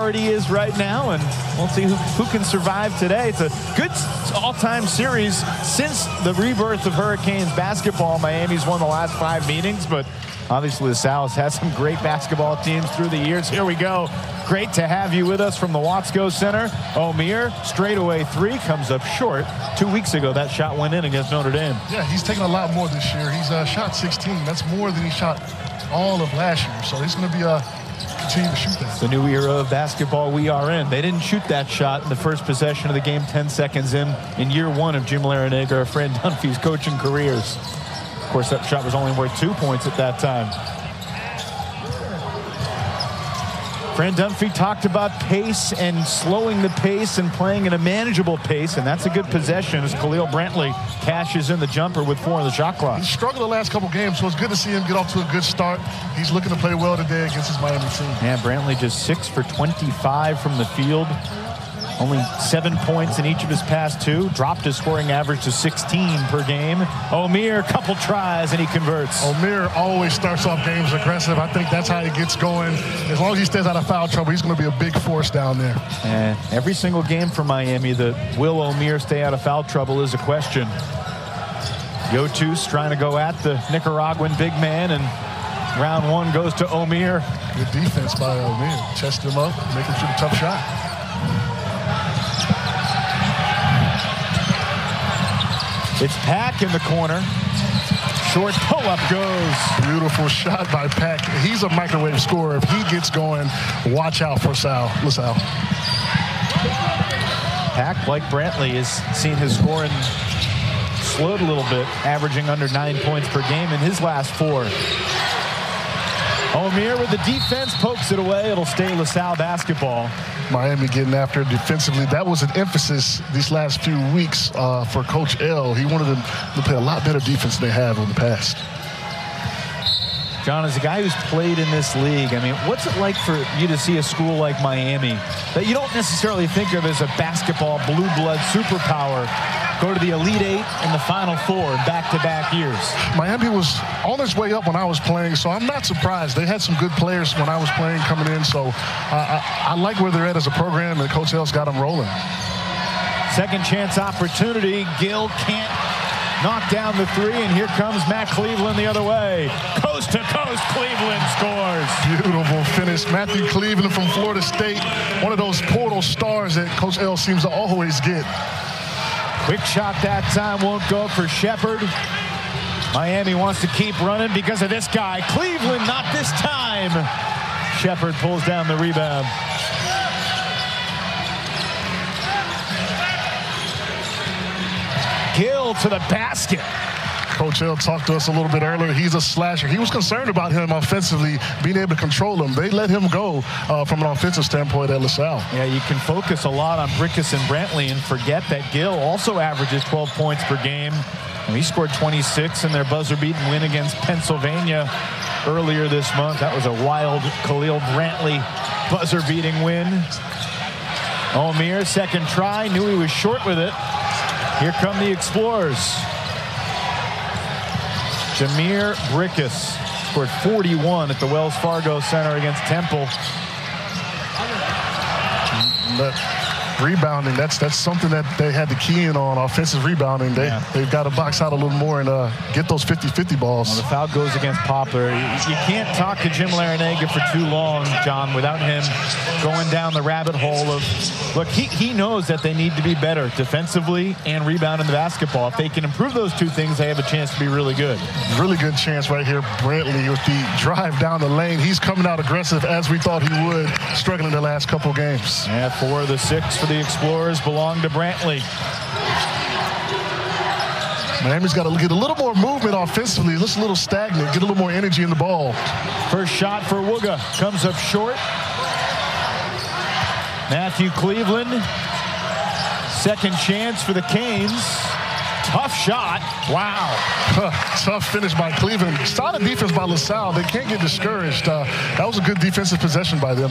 Already is right now, and we'll see who can survive today. It's a good all-time series since the rebirth of Hurricanes basketball. Miami's won the last 5 meetings, but obviously the Salle has had some great basketball teams through the years. Here we go. Great to have you with us from the Watsco Center. Omier, straightaway 3, comes up short. 2 weeks ago, that shot went in against Notre Dame. Yeah, he's taken a lot more this year. He's shot 16. That's more than he shot all of last year. So he's going to be continue to shoot that. The new era of basketball we are in. They didn't shoot that shot in the first possession of the game 10 seconds in year 1 of Jim Larrañaga, our friend Dunphy's coaching careers. Of course, that shot was only worth 2 points at that time. Fran Dunphy talked about pace and slowing the pace and playing at a manageable pace, and that's a good possession as Khalil Brantley cashes in the jumper with 4 on the shot clock. He struggled the last couple games, so it's good to see him get off to a good start. He's looking to play well today against his Miami team. Yeah, Brantley just 6 for 25 from the field. Only 7 points in each of his past 2. Dropped his scoring average to 16 per game. Omier, couple tries, and he converts. Omier always starts off games aggressive. I think that's how he gets going. As long as he stays out of foul trouble, he's going to be a big force down there. And every single game for Miami, the will Omier stay out of foul trouble is a question. Yotus trying to go at the Nicaraguan big man, and round 1 goes to Omier. Good defense by Omier. Chest him up, make him shoot a tough shot. It's Pack in the corner. Short pull-up goes. Beautiful shot by Pack. He's a microwave scorer. If he gets going, watch out for LaSalle. Pack, like Brantley, has seen his scoring slowed a little bit, averaging under 9 points per game in his last 4. Omier with the defense, pokes it away. It'll stay LaSalle basketball. Miami getting after it defensively. That was an emphasis these last few weeks for Coach L. He wanted them to play a lot better defense than they have in the past. John, as a guy who's played in this league, I mean, what's it like for you to see a school like Miami that you don't necessarily think of as a basketball blue blood superpower go to the Elite 8 and the Final 4 in back-to-back years? Miami was on its way up when I was playing, so I'm not surprised. They had some good players when I was playing coming in, so I like where they're at as a program, and Coach L's got them rolling. Second chance opportunity. Gill can't knock down the 3, and here comes Matt Cleveland the other way. Coast to coast, Cleveland scores. Beautiful finish. Matthew Cleveland from Florida State, one of those portal stars that Coach L seems to always get. Quick shot that time, won't go for Shepard. Miami wants to keep running because of this guy. Cleveland, not this time. Shepard pulls down the rebound. Gill to the basket. Coach L talked to us a little bit earlier. He's a slasher. He was concerned about him offensively, being able to control him. They let him go from an offensive standpoint at LaSalle. Yeah, you can focus a lot on Brickus and Brantley and forget that Gill also averages 12 points per game. And he scored 26 in their buzzer-beating win against Pennsylvania earlier this month. That was a wild Khalil Brantley buzzer-beating win. Omier, second try, knew he was short with it. Here come the Explorers. Jameer Brickus scored 41 at the Wells Fargo Center against Temple. But rebounding, that's something that they had to key in on, offensive rebounding. They've got to box out a little more and get those 50-50 balls. Well, the foul goes against Poplar. You can't talk to Jim Larrañaga for too long, John, without him going down the rabbit hole of, look, he knows that they need to be better defensively and rebounding the basketball. If they can improve those 2 things, they have a chance to be really good. Really good chance right here. Brantley with the drive down the lane. He's coming out aggressive as we thought he would, struggling the last couple games. Yeah, 4 of the 6 for the Explorers belong to Brantley. Miami's got to get a little more movement offensively. It looks a little stagnant. Get a little more energy in the ball. First shot for Wooga comes up short. Matthew Cleveland. Second chance for the Canes. Tough shot. Wow. Tough finish by Cleveland. Solid defense by LaSalle. They can't get discouraged. That was a good defensive possession by them.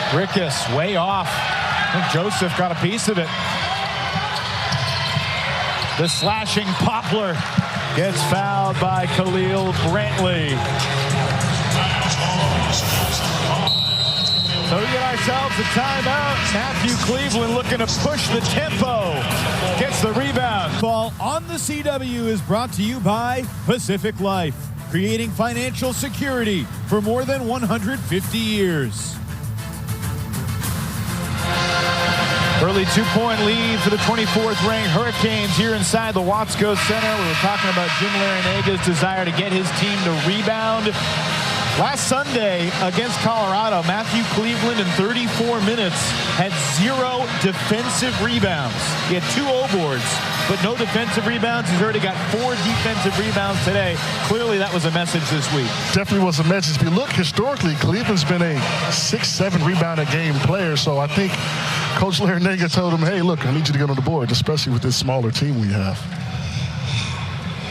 Brickus way off. I think Joseph got a piece of it. The slashing Poplar gets fouled by Khalil Brantley. So we get ourselves a timeout. Matthew Cleveland looking to push the tempo. Gets the rebound. Ball on the CW is brought to you by Pacific Life, creating financial security for more than 150 years. Early two-point lead for the 24th ranked Hurricanes here inside the Watsco Center. We were talking about Jim Larinaga's desire to get his team to rebound. Last Sunday against Colorado, Matthew Cleveland in 34 minutes had 0 defensive rebounds. He had 2 O-boards, but no defensive rebounds. He's already got 4 defensive rebounds today. Clearly that was a message this week. Definitely was a message. If you look historically, Cleveland's been a 6-7 rebound a game player. So I think Coach Larinaga told him, hey, look, I need you to get on the board, especially with this smaller team we have.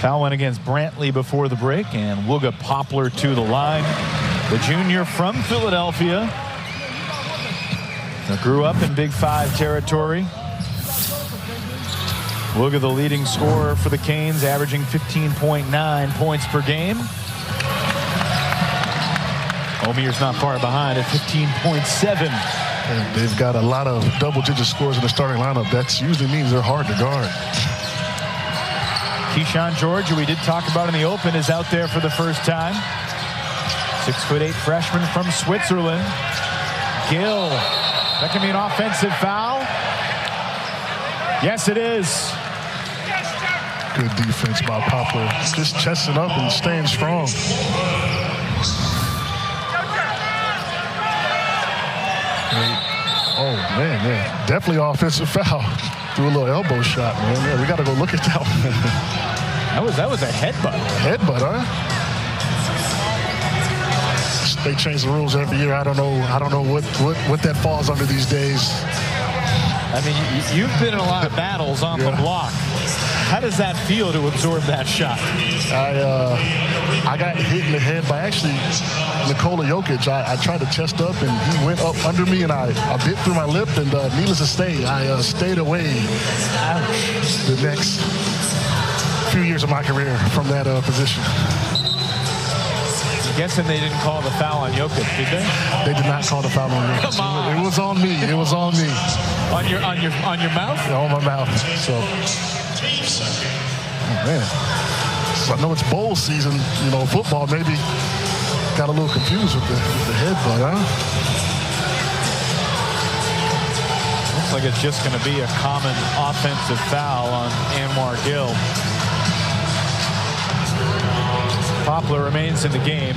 Foul went against Brantley before the break, and Wooga Poplar to the line. The junior from Philadelphia that grew up in Big 5 territory. Wooga, the leading scorer for the Canes, averaging 15.9 points per game. Omier's not far behind at 15.7. And they've got a lot of double-digit scores in the starting lineup. That usually means they're hard to guard. Keyshawn George, who we did talk about in the open, is out there for the first time. 6'8" freshman from Switzerland. Gill. That can be an offensive foul. Yes, it is. Good defense by Poplar. Just chesting up and staying strong. Oh, man, yeah. Definitely offensive foul. Threw a little elbow shot, man. Yeah, we got to go look at that one. That was a headbutt. Headbutt, huh? They change the rules every year. I don't know what that falls under these days. I mean, you've been in a lot of battles on the block. How does that feel to absorb that shot? I got hit in the head by actually Nikola Jokic. I tried to chest up, and he went up under me, and I bit through my lip, and needless to say, I stayed away the next few years of my career from that position. I'm guessing they didn't call the foul on Jokic, did they? They did not call the foul on Jokic. Come on. It was on me. It was on me. On your mouth? Yeah, on my mouth. So, oh man. So I know it's bowl season. You know, football maybe got a little confused with the headbutt, huh? Looks like it's just going to be a common offensive foul on Anwar Gill. Poplar remains in the game.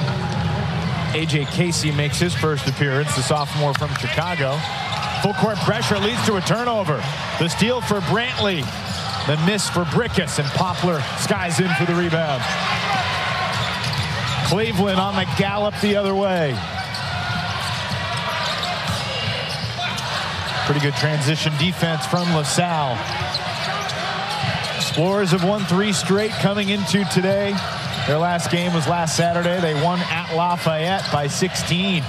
A.J. Casey makes his first appearance, the sophomore from Chicago. Full court pressure leads to a turnover. The steal for Brantley. The miss for Brickus, and Poplar skies in for the rebound. Cleveland on the gallop the other way. Pretty good transition defense from LaSalle. Explorers have won 3 straight coming into today. Their last game was last Saturday. They won at Lafayette by 16.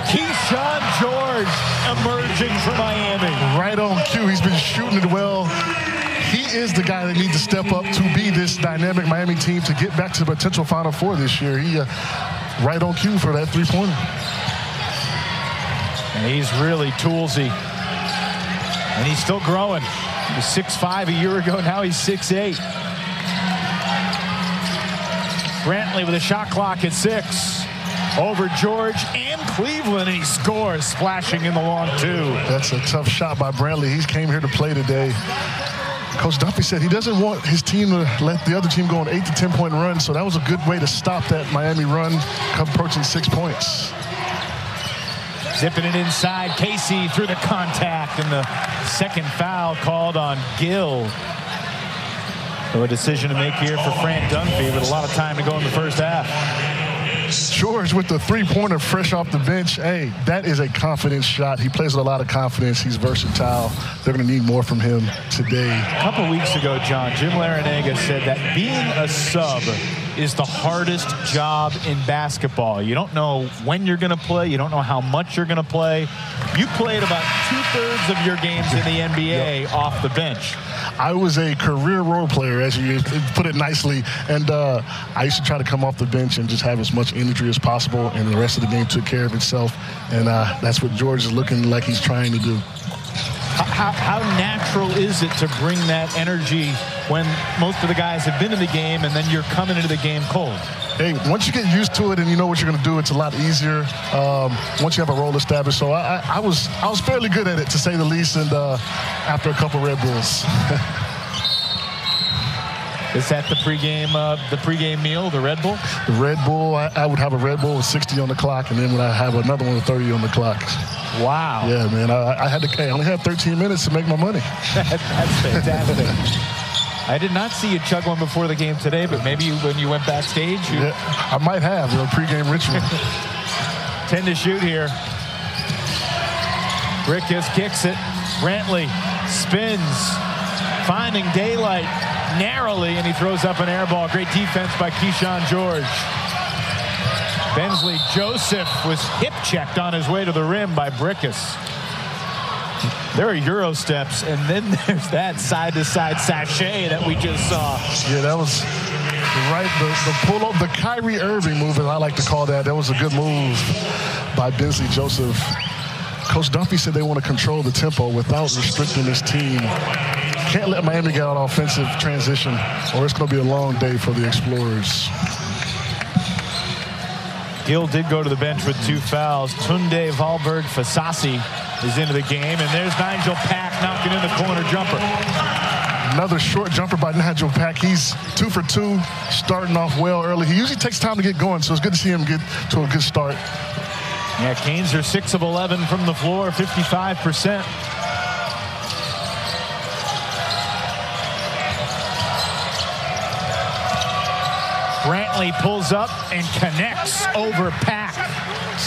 Keyshawn George emerging for Miami. Right on cue. He's been shooting it well. He is the guy that needs to step up to be this dynamic Miami team to get back to the potential Final Four this year. He right on cue for that three-pointer. And he's really toolsy. And he's still growing. He was 6'5" a year ago. Now he's 6'8". Brantley with a shot clock at 6. Over George and Cleveland, and he scores, splashing in the long 2. That's a tough shot by Brantley. He came here to play today. Coach Duffy said he doesn't want his team to let the other team go on 8 to 10-point run, so that was a good way to stop that Miami run, approaching 6 points. Zipping it inside, Casey through the contact, and the second foul called on Gill. So a decision to make here for Fran Dunphy, with a lot of time to go in the first half. George with the three-pointer fresh off the bench. Hey, that is a confidence shot. He plays with a lot of confidence. He's versatile. They're going to need more from him today. A couple weeks ago, John, Jim Larinaga said that being a sub is the hardest job in basketball. You don't know when you're going to play. You don't know how much you're going to play. You played about 2/3 of your games in the NBA off the bench. I was a career role player, as you put it nicely, and I used to try to come off the bench and just have as much energy as possible, and the rest of the game took care of itself, and that's what George is looking like he's trying to do. How natural is it to bring that energy when most of the guys have been in the game and then you're coming into the game cold? Hey, once you get used to it and you know what you're going to do, it's a lot easier once you have a role established. So I was fairly good at it, to say the least, and after a couple Red Bulls. Is that the pregame meal, the Red Bull? The Red Bull, I would have a Red Bull with 60 on the clock, and then when I have another one with 30 on the clock. Wow. Yeah, man, I only had 13 minutes to make my money. That's fantastic. I did not see you chug one before the game today, but maybe when you went backstage. Yeah, I might have, pregame ritual. 10 to shoot here. Rickus kicks it. Brantley spins, finding daylight narrowly, and he throws up an air ball. Great defense by Keyshawn George. Bensley Joseph was hip checked on his way to the rim by Brickus. There are Euro steps, and then there's that side-to-side sachet that we just saw. Yeah, that was right. The pull-up, the Kyrie Irving move, as I like to call that. That was a good move by Bensley Joseph. Coach Dumpy said they want to control the tempo without restricting this team. Can't let Miami get out offensive transition, or it's going to be a long day for the Explorers. Gill did go to the bench with 2 fouls. Tunde Valberg Fasasi is into the game, and there's Nigel Pack knocking in the corner jumper. Another short jumper by Nigel Pack. He's 2 for 2, starting off well early. He usually takes time to get going, so it's good to see him get to a good start. Yeah, Canes are 6 of 11 from the floor, 55%. Brantley pulls up and connects over Pack.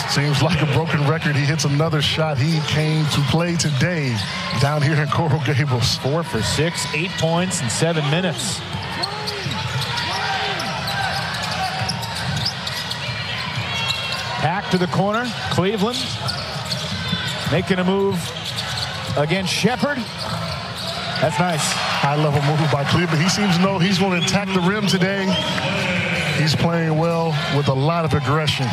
Seems like a broken record. He hits another shot. He came to play today down here in Coral Gables. 4 for 6, 8 points in 7 minutes. Pack to the corner. Cleveland making a move against Shepard. That's nice. High-level move by Cleveland. He seems to know he's going to attack the rim today. He's playing well with a lot of aggression.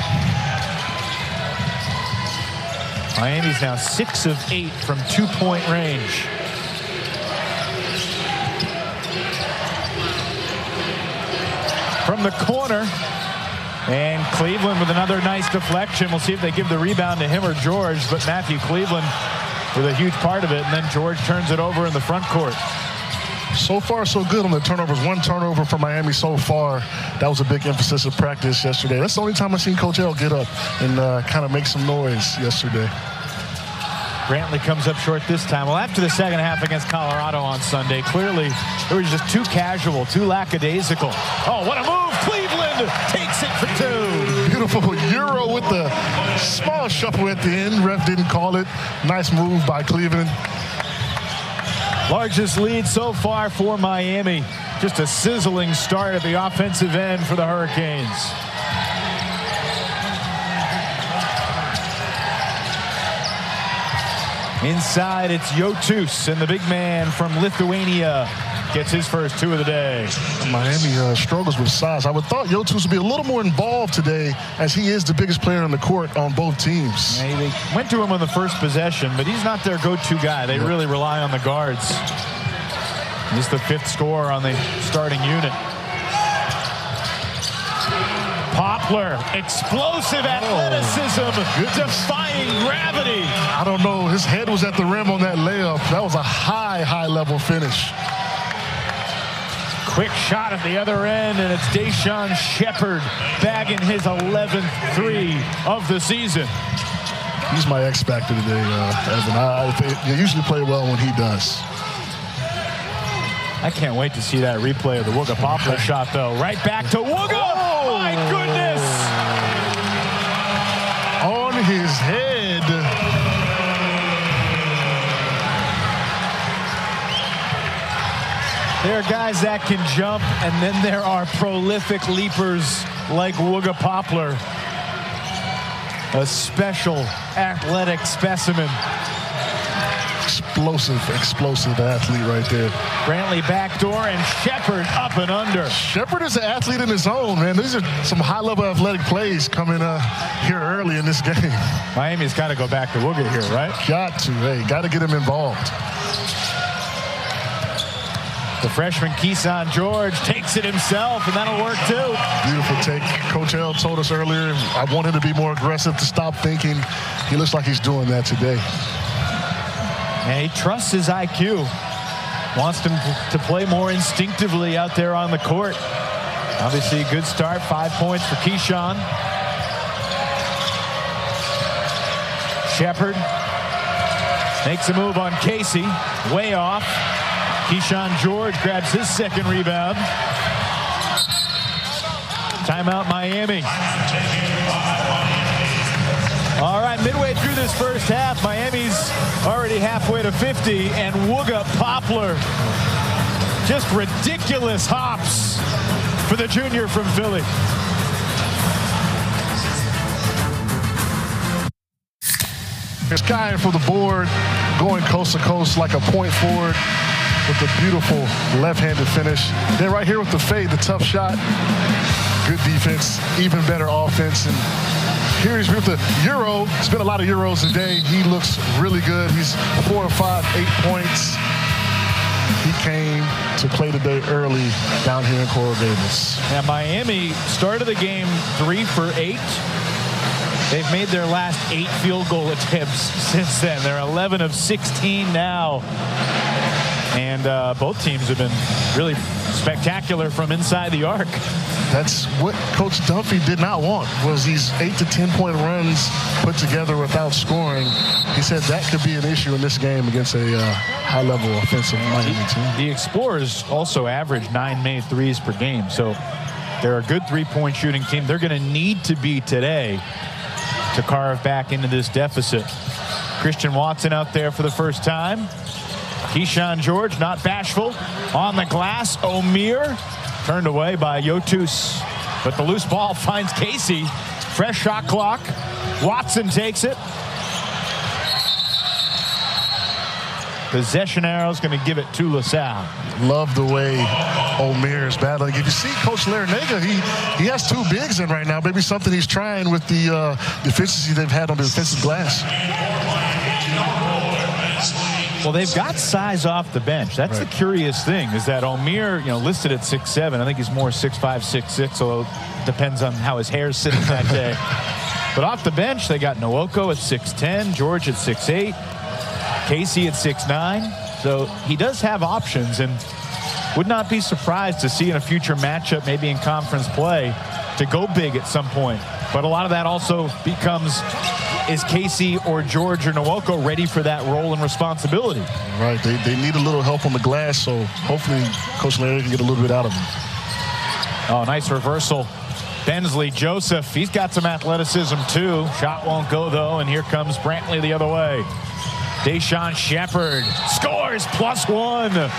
Miami's now 6 of 8 from 2-point range. From the corner, and Cleveland with another nice deflection. We'll see if they give the rebound to him or George, but Matthew Cleveland with a huge part of it, and then George turns it over in the front court. So far, so good on the turnovers. 1 turnover for Miami so far. That was a big emphasis of practice yesterday. That's the only time I've seen Coach L get up and kind of make some noise yesterday. Brantley comes up short this time. Well, after the second half against Colorado on Sunday, clearly it was just too casual, too lackadaisical. Oh, what a move! Cleveland takes it for 2. Beautiful Euro with the small shuffle at the end. Ref didn't call it. Nice move by Cleveland. Largest lead so far for Miami. Just a sizzling start at the offensive end for the Hurricanes. Inside, it's Jotus, and the big man from Lithuania gets his first 2 of the day. Miami struggles with size. I would thought Jotus would be a little more involved today, as he is the biggest player on the court on both teams. Yeah, they went to him on the first possession, but he's not their go-to guy. They really rely on the guards. He's the 5th scorer on the starting unit. Poplar, explosive athleticism, defying gravity. I don't know. His head was at the rim on that layup. That was a high-level finish. Quick shot at the other end, and it's Deshaun Shepard bagging his 11th 3 of the season. He's my X factor today, Evan. They usually play well when he does. I can't wait to see that replay of the Wooga Poplar shot, though. Right back to Wooga. Oh, my goodness. On his head. There are guys that can jump, and then there are prolific leapers like Wooga Poplar. A special athletic specimen. explosive athlete right there. Brantley backdoor and Shepard up and under. Shepard is an athlete in his own, man. These are some high-level athletic plays coming here early in this game. Miami's got to go back to Wooga here, right? Got to. Hey, got to get him involved. The freshman Keyshawn George takes it himself, and that'll work too. Beautiful take. Coach L told us earlier, I want him to be more aggressive, to stop thinking. He looks like he's doing that today. And he trusts his IQ. Wants him to play more instinctively out there on the court. Obviously a good start, 5 points for Keyshawn. Shepard makes a move on Casey, way off. Keyshawn George grabs his second rebound. Timeout Miami. All right, midway through this first half, Miami's already halfway to 50, and Wooga Poplar. Just ridiculous hops for the junior from Philly. Skying for the board, going coast to coast like a point forward with a beautiful left-handed finish. Then right here with the fade, the tough shot. Good defense, even better offense. And here he's with the Euro. Spent a lot of Euros today. He looks really good. He's 4 or 5, 8 points. He came to play today early down here in Coral Gables. And Miami started the game 3 for 8. They've made their last 8 field goal attempts since then. They're 11 of 16 now. And both teams have been really spectacular from inside the arc. That's what Coach Dunphy did not want, was these 8 to 10 point runs put together without scoring. He said that could be an issue in this game against a high-level offensive Miami team. The Explorers also average 9 made threes per game, so they're a good three-point shooting team. They're going to need to be today to carve back into this deficit. Christian Watson out there for the first time. Keyshawn George, not bashful. On the glass, Omier turned away by Yotus. But the loose ball finds Casey. Fresh shot clock. Watson takes it. Possession arrow is going to give it to LaSalle. Love the way Omier is battling. If you see Coach Larinaga, he has 2 bigs in right now. Maybe something he's trying with the efficiency they've had on the defensive glass. Well, they've got size off the bench. That's the curious thing, is that Omier, listed at 6'7". I think he's more 6'5", 6'6", although it depends on how his hair's sitting that day. But off the bench, they got Nwoko at 6'10", George at 6'8", Casey at 6'9". So he does have options, and would not be surprised to see in a future matchup, maybe in conference play, to go big at some point. But a lot of that also becomes, is Casey or George or Nwoko ready for that role and responsibility? Right. They need a little help on the glass, so hopefully Coach Larry can get a little bit out of him. Oh, nice reversal. Bensley Joseph, he's got some athleticism too. Shot won't go though, and here comes Brantley the other way. Deshaun Shepard scores +1.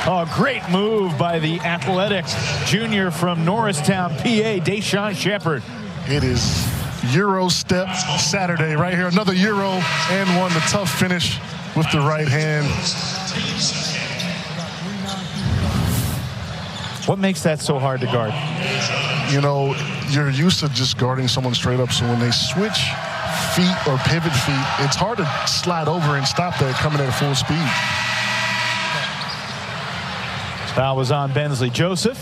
Oh, great move by the athletic junior from Norristown, PA, Deshaun Shepard. It is Euro step Saturday right here. Another Euro and one. The tough finish with the right hand. What makes that so hard to guard? You're used to just guarding someone straight up. So when they switch feet or pivot feet, it's hard to slide over and stop that coming at full speed. Foul was on Bensley Joseph.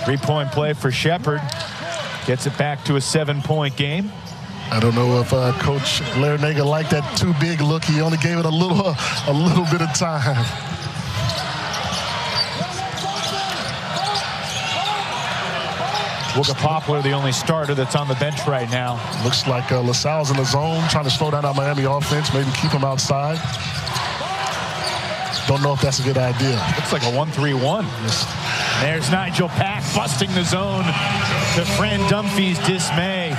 3-point play for Shepard. Gets it back to a 7-point game. I don't know if Coach Larinaga liked that too big look. He only gave it a little bit of time. Wooga Poplar, the only starter that's on the bench right now. Looks like LaSalle's in the zone, trying to slow down our Miami offense, maybe keep him outside. Don't know if that's a good idea. Looks like a 1-3-1. There's Nigel Pack busting the zone to Fran Dunphy's dismay.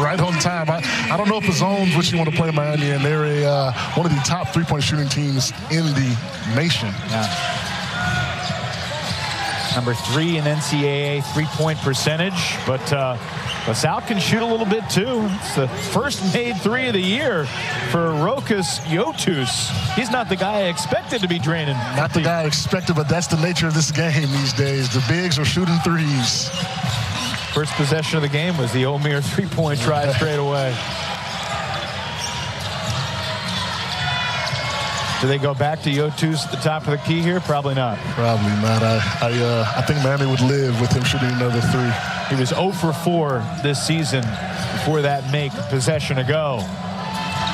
Right on time. I don't know if the zone's what you want to play Miami in. They're one of the top 3-point shooting teams in the nation. Yeah. number 3 in NCAA three-point percentage, but LaSalle can shoot a little bit too. It's the first made 3 of the year for Rokas Yotus. He's not the guy I expected to be draining. Not the guy I expected, but that's the nature of this game these days. The bigs are shooting threes. First possession of the game was the Omier three-point try straight away. Do they go back to Yotus at the top of the key here? Probably not. Probably not. I think Miami would live with him shooting another 3. He was 0 for 4 this season before that make possession ago.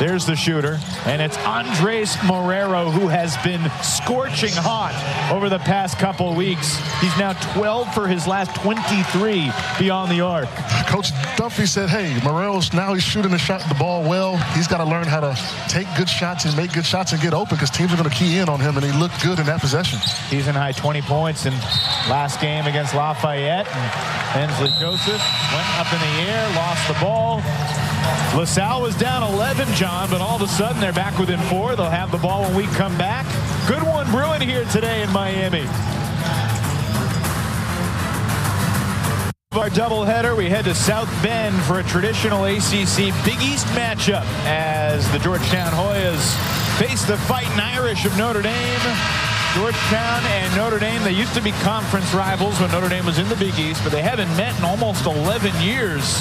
There's the shooter, and it's Andres Marrero, who has been scorching hot over the past couple of weeks. He's now 12 for his last 23 beyond the arc. Coach Duffy said, hey, Marrero's now he's shooting the ball well. He's got to learn how to take good shots and make good shots and get open because teams are going to key in on him, and he looked good in that possession. Season high 20 points in last game against Lafayette. And Hensley Joseph went up in the air, lost the ball. LaSalle was down 11, John, but all of a sudden they're back within 4. They'll have the ball when we come back. Good one brewing here today in Miami. Our doubleheader, we head to South Bend for a traditional ACC Big East matchup as the Georgetown Hoyas face the Fighting Irish of Notre Dame. Georgetown and Notre Dame, they used to be conference rivals when Notre Dame was in the Big East, but they haven't met in almost 11 years.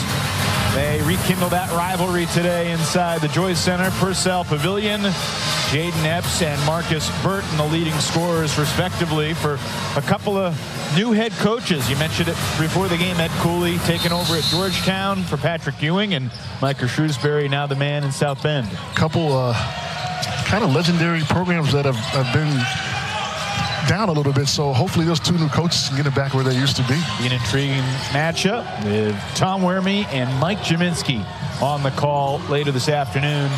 They rekindle that rivalry today inside the Joyce Center Purcell Pavilion. Jaden Epps and Marcus Burton, the leading scorers respectively, for a couple of new head coaches. You mentioned it before the game, Ed Cooley taking over at Georgetown for Patrick Ewing, and Micah Shrewsbury now the man in South Bend. Couple kind of legendary programs that have been down a little bit, so hopefully those 2 new coaches can get it back where they used to be. An intriguing matchup with Tom Wermy and Mike Jaminski on the call later this afternoon.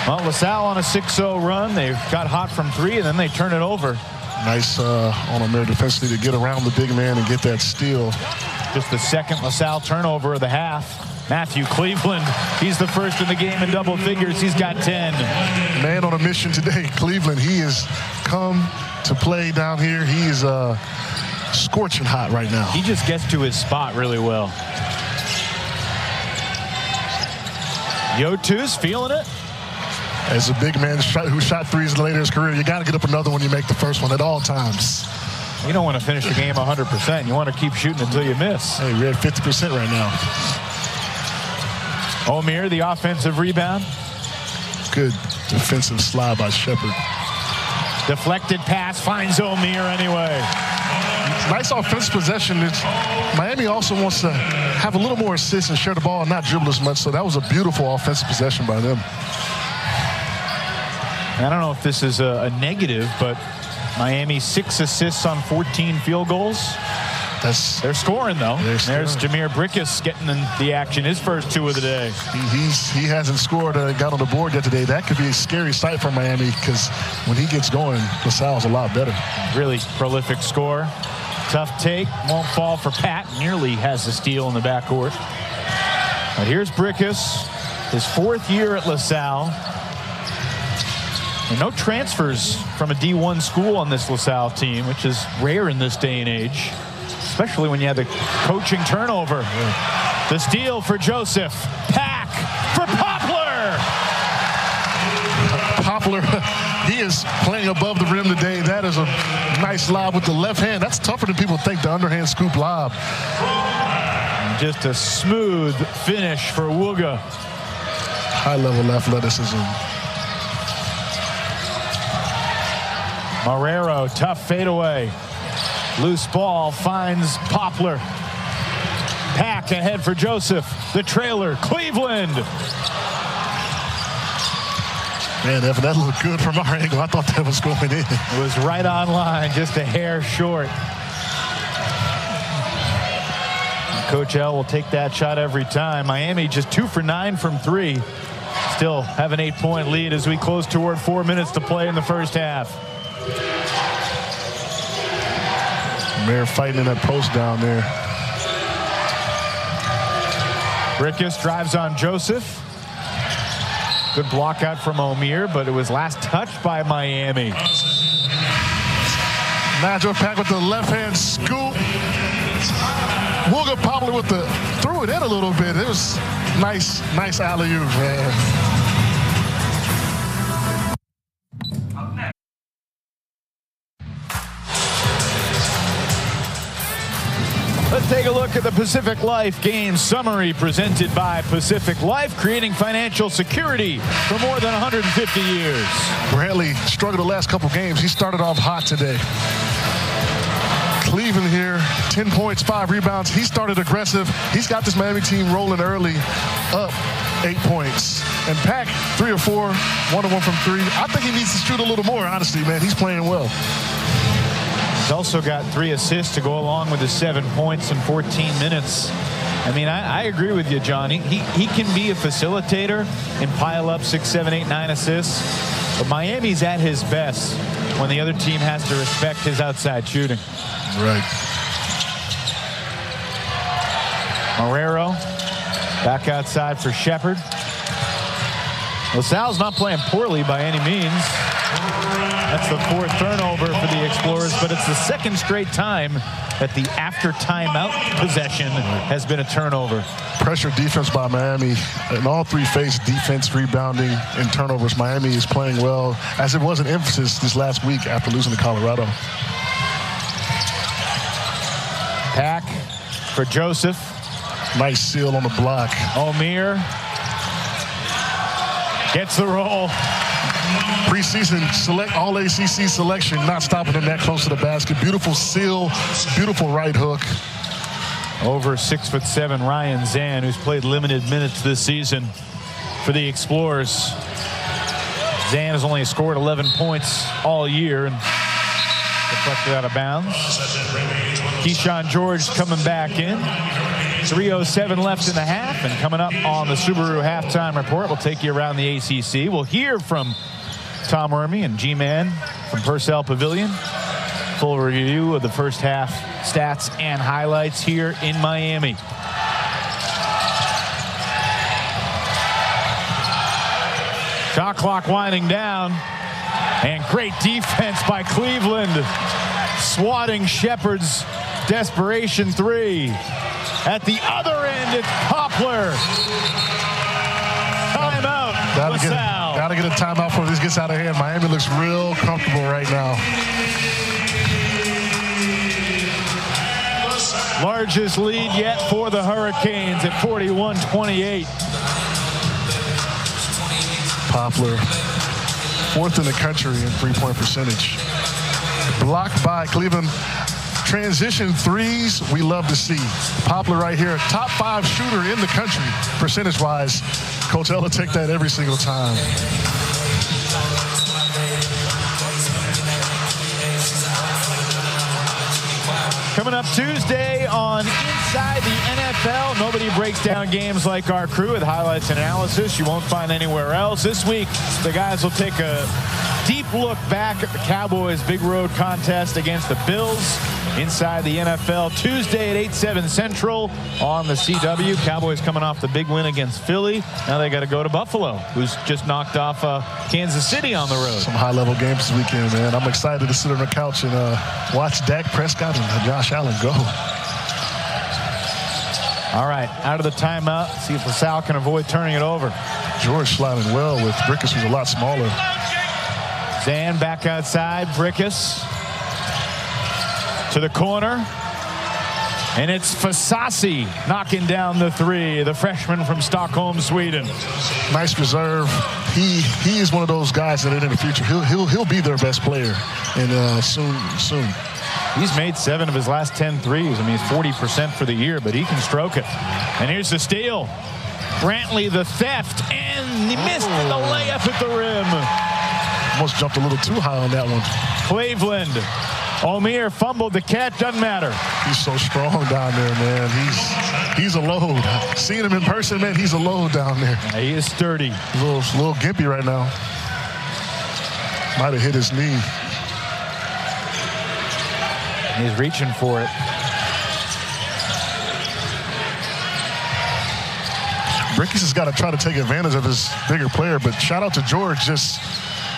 Well, LaSalle on a 6-0 run. They got hot from 3, and then they turn it over. Nice on Omier defensively to get around the big man and get that steal. Just the second LaSalle turnover of the half. Matthew Cleveland, he's the first in the game in double figures. He's got 10. Man on a mission today, Cleveland. He has come to play down here. He is scorching hot right now. He just gets to his spot really well. Yotus feeling it. As a big man who shot 3s later in his career, you got to get up another one. You make the first one at all times. You don't want to finish the game 100%. You want to keep shooting until you miss. Hey, we're at 50% right now. Omier, the offensive rebound. Good defensive slide by Shepard. Deflected pass finds Omier anyway. Nice offensive possession. Miami also wants to have a little more assists and share the ball and not dribble as much, so that was a beautiful offensive possession by them. I don't know if this is a negative, but Miami 6 assists on 14 field goals. They're scoring, though. There's Jameer Brickus getting in the action, his first 2 of the day. He hasn't scored, got on the board yet today. That could be a scary sight for Miami because when he gets going, LaSalle's a lot better. Really prolific score. Tough take, won't fall for Pat. Nearly has the steal in the backcourt. But here's Brickus, his 4th year at LaSalle. And no transfers from a D1 school on this LaSalle team, which is rare in this day and age, especially when you have the coaching turnover. Yeah. The steal for Joseph. Pack for Poplar. Poplar, he is playing above the rim today. That is a nice lob with the left hand. That's tougher than people think, the underhand scoop lob. And just a smooth finish for Wooga. High-level athleticism. Marrero, tough fadeaway. Loose ball finds Poplar. Pack ahead for Joseph. The trailer, Cleveland. Man, Evan, that looked good from our angle. I thought that was going in. It was right on line, just a hair short. Coach L will take that shot every time. Miami just 2 for 9 from 3. Still have an 8-point lead as we close toward 4 minutes to play in the first half. Omier fighting in that post down there. Brickus drives on Joseph. Good block out from Omier, but it was last touched by Miami. Nigel Pack with the left-hand scoop. Wooga Poplar with the, threw it in a little bit. It was nice alley-oop, man. Let's take a look at the Pacific Life game summary presented by Pacific Life, creating financial security for more than 150 years. Brantley struggled the last couple games. He started off hot today. Cleveland here, 10 points, 5 rebounds. He started aggressive. He's got this Miami team rolling early, up 8 points. And Pack, 3 or 4, 1 of 1 from 3. I think he needs to shoot a little more, honestly, man. He's playing well. He's also got 3 assists to go along with his 7 points in 14 minutes. I mean, I agree with you, John. He can be a facilitator and pile up 6, 7, 8, 9 assists. But Miami's at his best when the other team has to respect his outside shooting. Right. Marrero back outside for Shepard. LaSalle's not playing poorly by any means. That's the 4th turnover for the Explorers, but it's the 2nd straight time that the after timeout possession has been a turnover. Pressure defense by Miami. In all 3 phases, defense, rebounding, and turnovers. Miami is playing well, as it was an emphasis this last week after losing to Colorado. Pack for Joseph. Nice seal on the block. Omier gets the roll. Preseason select all ACC selection, not stopping him that close to the basket. Beautiful seal, beautiful right hook. Over 6'7" Ryan Zan, who's played limited minutes this season for the Explorers. Zan has only scored 11 points all year and deflected out of bounds. Keyshawn George coming back in. 3:07 left in the half, and coming up on the Subaru halftime report, we'll take you around the ACC. We'll hear from Tom Ermey and G-Man from Purcell Pavilion. Full review of the first half stats and highlights here in Miami. Shot clock winding down, and great defense by Cleveland, swatting Shepard's desperation 3. At the other end, it's Poplar. Timeout. Gotta get a timeout before this gets out of hand. Miami looks real comfortable right now. Largest lead yet for the Hurricanes at 41-28. Poplar, 4th in the country in 3-point percentage. Blocked by Cleveland. Transition 3s, we love to see. Poplar right here, top 5 shooter in the country, percentage-wise. Coach Ella take that every single time. Coming up Tuesday on Inside the NFL, nobody breaks down games like our crew with highlights and analysis you won't find anywhere else. This week, the guys will take a deep look back at the Cowboys' big road contest against the Bills. Inside the NFL, Tuesday at 8/7 Central on the CW. Cowboys coming off the big win against Philly. Now they got to go to Buffalo, who's just knocked off Kansas City on the road. Some high-level games this weekend, man. I'm excited to sit on the couch and watch Dak Prescott and Josh Allen go. All right, out of the timeout. See if LaSalle can avoid turning it over. George sliding well with Brickus, who's a lot smaller. Zan back outside. Brickus to the corner, and it's Fasasi knocking down the 3, the freshman from Stockholm, Sweden. Nice reserve. He is one of those guys that in the future he'll be their best player, and soon. He's made 7 of his last 10 threes. I mean, he's 40% for the year, but he can stroke it. And here's the steal. Brantley the theft, and he missed the layup at the rim. Almost jumped a little too high on that one. Cleveland. Omier fumbled the catch, doesn't matter. He's so strong down there, man. He's a load. Seeing him in person, man, he's a load down there. Yeah, he is sturdy. He's a little gimpy right now. Might have hit his knee. He's reaching for it. Brickus has got to try to take advantage of his bigger player, but shout out to George just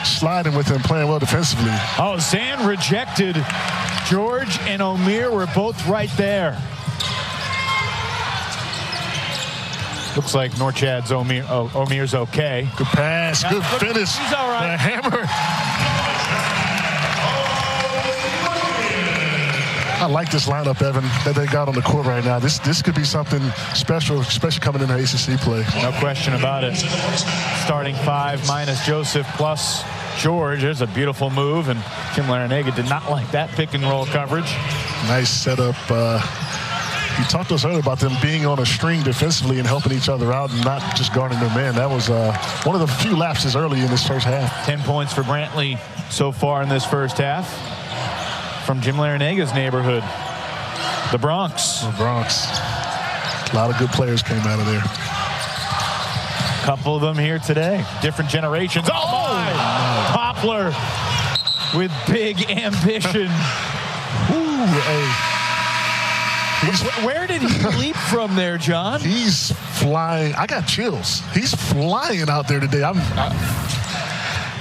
sliding with him, playing well defensively. Oh, Zan rejected George and Omier were both right there. Looks like Norchad's Omier's okay. Good pass, good finish. He's all right. The hammer. I like this lineup, Evan, that they got on the court right now. This could be something special, especially coming into ACC play. No question about it. Starting 5 minus Joseph plus George. There's a beautiful move, and Jim Larrañaga did not like that pick and roll coverage. Nice setup. You talked to us earlier about them being on a string defensively and helping each other out and not just guarding their man. That was one of the few lapses early in this first half. 10 points for Brantley so far in this first half. From Jim Larrañaga's neighborhood, the Bronx. The Bronx. A lot of good players came out of there. A couple of them here today. Different generations. Oh, my! Poplar with big ambition. Ooh, hey. Where did he leap from there, John? He's flying. I got chills. He's flying out there today.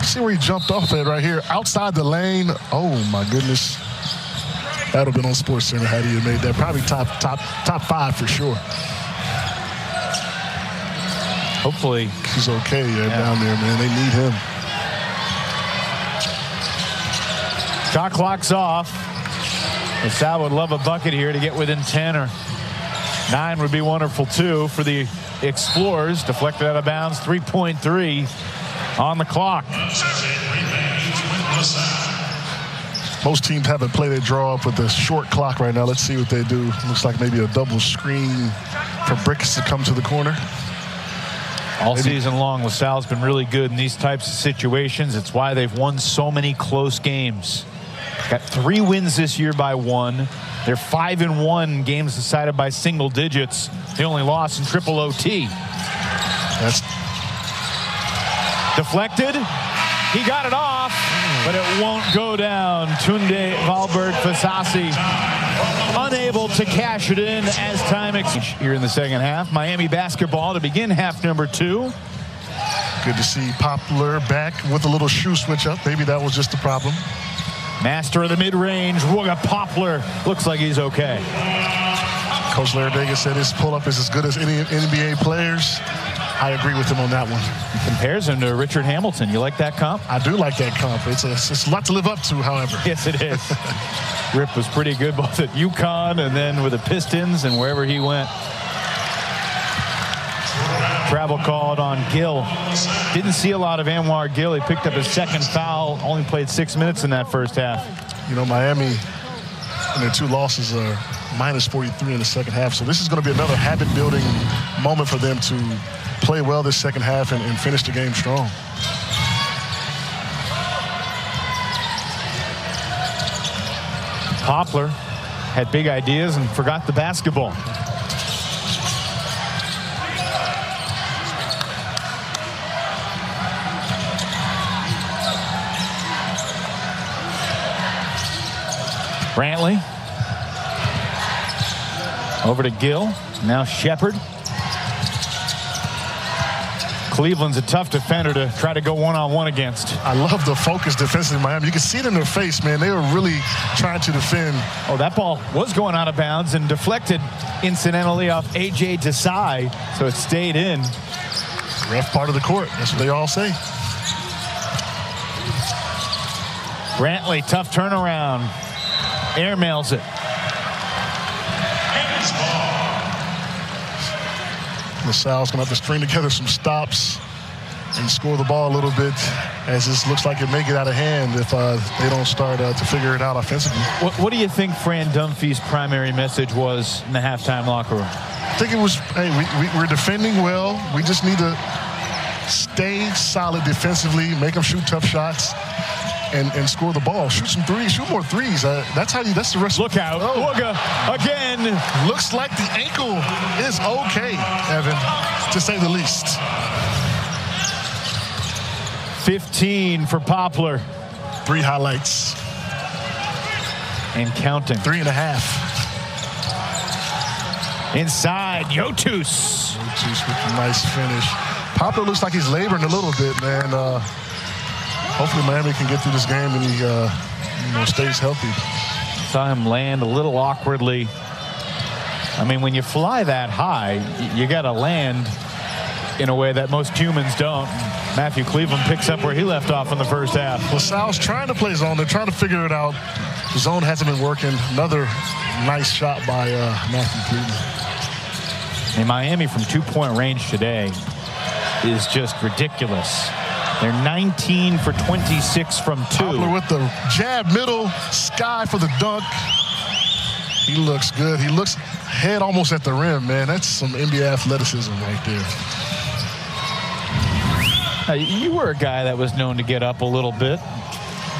See where he jumped off at right here. Outside the lane. Oh, my goodness. That would have been on SportsCenter had he made that. Probably top 5 for sure. Hopefully. He's okay down there, man. They need him. Shot clock's off. Salle would love a bucket here to get within 10 or 9 would be wonderful too for the Explorers. Deflected out of bounds. 3.3 on the clock. Most teams haven't played a draw up with a short clock right now. Let's see what they do. Looks like maybe a double screen for Bricks to come to the corner. All season long, LaSalle's been really good in these types of situations. It's why they've won so many close games. Got 3 wins this year by 1. They're 5-1 games decided by single digits. The only loss in triple OT. That's deflected. He got it off, but it won't go down. Tunde Valberg Fasasi unable to cash it in as time here in the second half. Miami basketball to begin half number 2. Good to see Poplar back with a little shoe switch up. Maybe that was just the problem. Master of the mid-range, Wooga Poplar. Looks like he's okay. Coach Larrañaga said his pull-up is as good as any NBA players. I agree with him on that one. He compares him to Richard Hamilton. You like that comp? I do like that comp. It's a lot to live up to, however. Yes, it is. Rip was pretty good both at UConn and then with the Pistons and wherever he went. Travel called on Gill. Didn't see a lot of Anwar Gill. He picked up his second foul. Only played 6 minutes in that first half. You know, Miami, in their 2 losses, are minus 43 in the second half. So this is going to be another habit-building moment for them to play well this second half and finish the game strong. Poplar had big ideas and forgot the basketball. Brantley over to Gill. Now Shepard. Cleveland's a tough defender to try to go one-on-one against. I love the focus defensively in Miami. You can see it in their face, man. They were really trying to defend. Oh, that ball was going out of bounds and deflected incidentally off A.J. Desai, so it stayed in. Rough part of the court. That's what they all say. Brantley, tough turnaround. Airmails it. LaSalle's going to have to string together some stops and score the ball a little bit, as this looks like it may get out of hand if they don't start to figure it out offensively. What do you think Fran Dunphy's primary message was in the halftime locker room? I think it was, hey, we're defending well. We just need to stay solid defensively, make them shoot tough shots, and score the ball. Shoot some threes, shoot more threes. That's the rest. Look out. Oh. Wooga again. Looks like the ankle is okay, Evan, to say the least. 15 for Poplar. 3 highlights. And counting. 3.5. Inside, Yotus. Yotus with a nice finish. Poplar looks like he's laboring a little bit, man. Hopefully Miami can get through this game and he stays healthy. Saw him land a little awkwardly. I mean, when you fly that high, you got to land in a way that most humans don't. Matthew Cleveland picks up where he left off in the first half. Well, Sal's trying to play zone. They're trying to figure it out. The zone hasn't been working. Another nice shot by Matthew Cleveland. And Miami from 2-point range today is just ridiculous. They're 19 for 26 from 2. Poplar with the jab middle, Sky for the dunk. He looks good. He looks head almost at the rim, man. That's some NBA athleticism right there. You were a guy that was known to get up a little bit.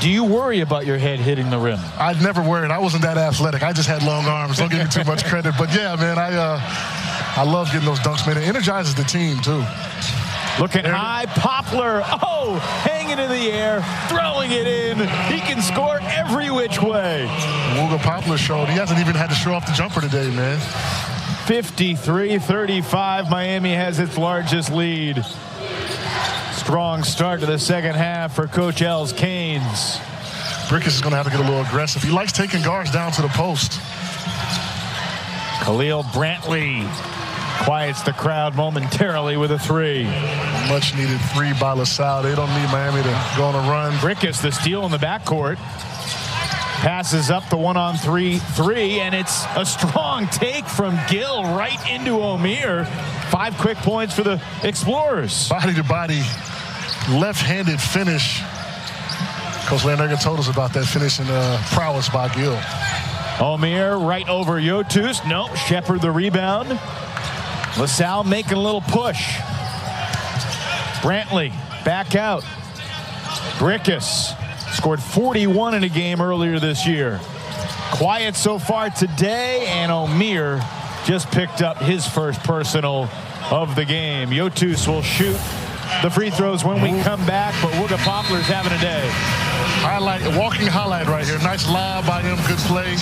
Do you worry about your head hitting the rim? I'd never worried. I wasn't that athletic. I just had long arms. Don't give me too much credit. But yeah, man, I love getting those dunks, man. It energizes the team, too. Looking high, Poplar, hanging in the air, throwing it in. He can score every which way. Wooga Poplar showed. He hasn't even had to show off the jumper today, man. 53-35, Miami has its largest lead. Strong start to the second half for Coach L's Canes. Brickus is going to have to get a little aggressive. He likes taking guards down to the post. Khalil Brantley quiets the crowd momentarily with a 3. Much needed 3 by LaSalle. They don't need Miami to go on a run. Brickus, the steal in the backcourt. Passes up the 1-on-3 3, and it's a strong take from Gill right into Omier. 5 quick points for the Explorers. Body to body, left-handed finish. Coach Landerga told us about that finishing prowess by Gill. Omier right over Yotus. Nope, Shepard the rebound. LaSalle making a little push. Brantley back out. Brickus scored 41 in a game earlier this year. Quiet so far today, and Omier just picked up his first personal of the game. Yotus will shoot the free throws when we come back, but Wooga Poplar's having a day. Highlight, walking highlight right here. Nice lob by him, good play.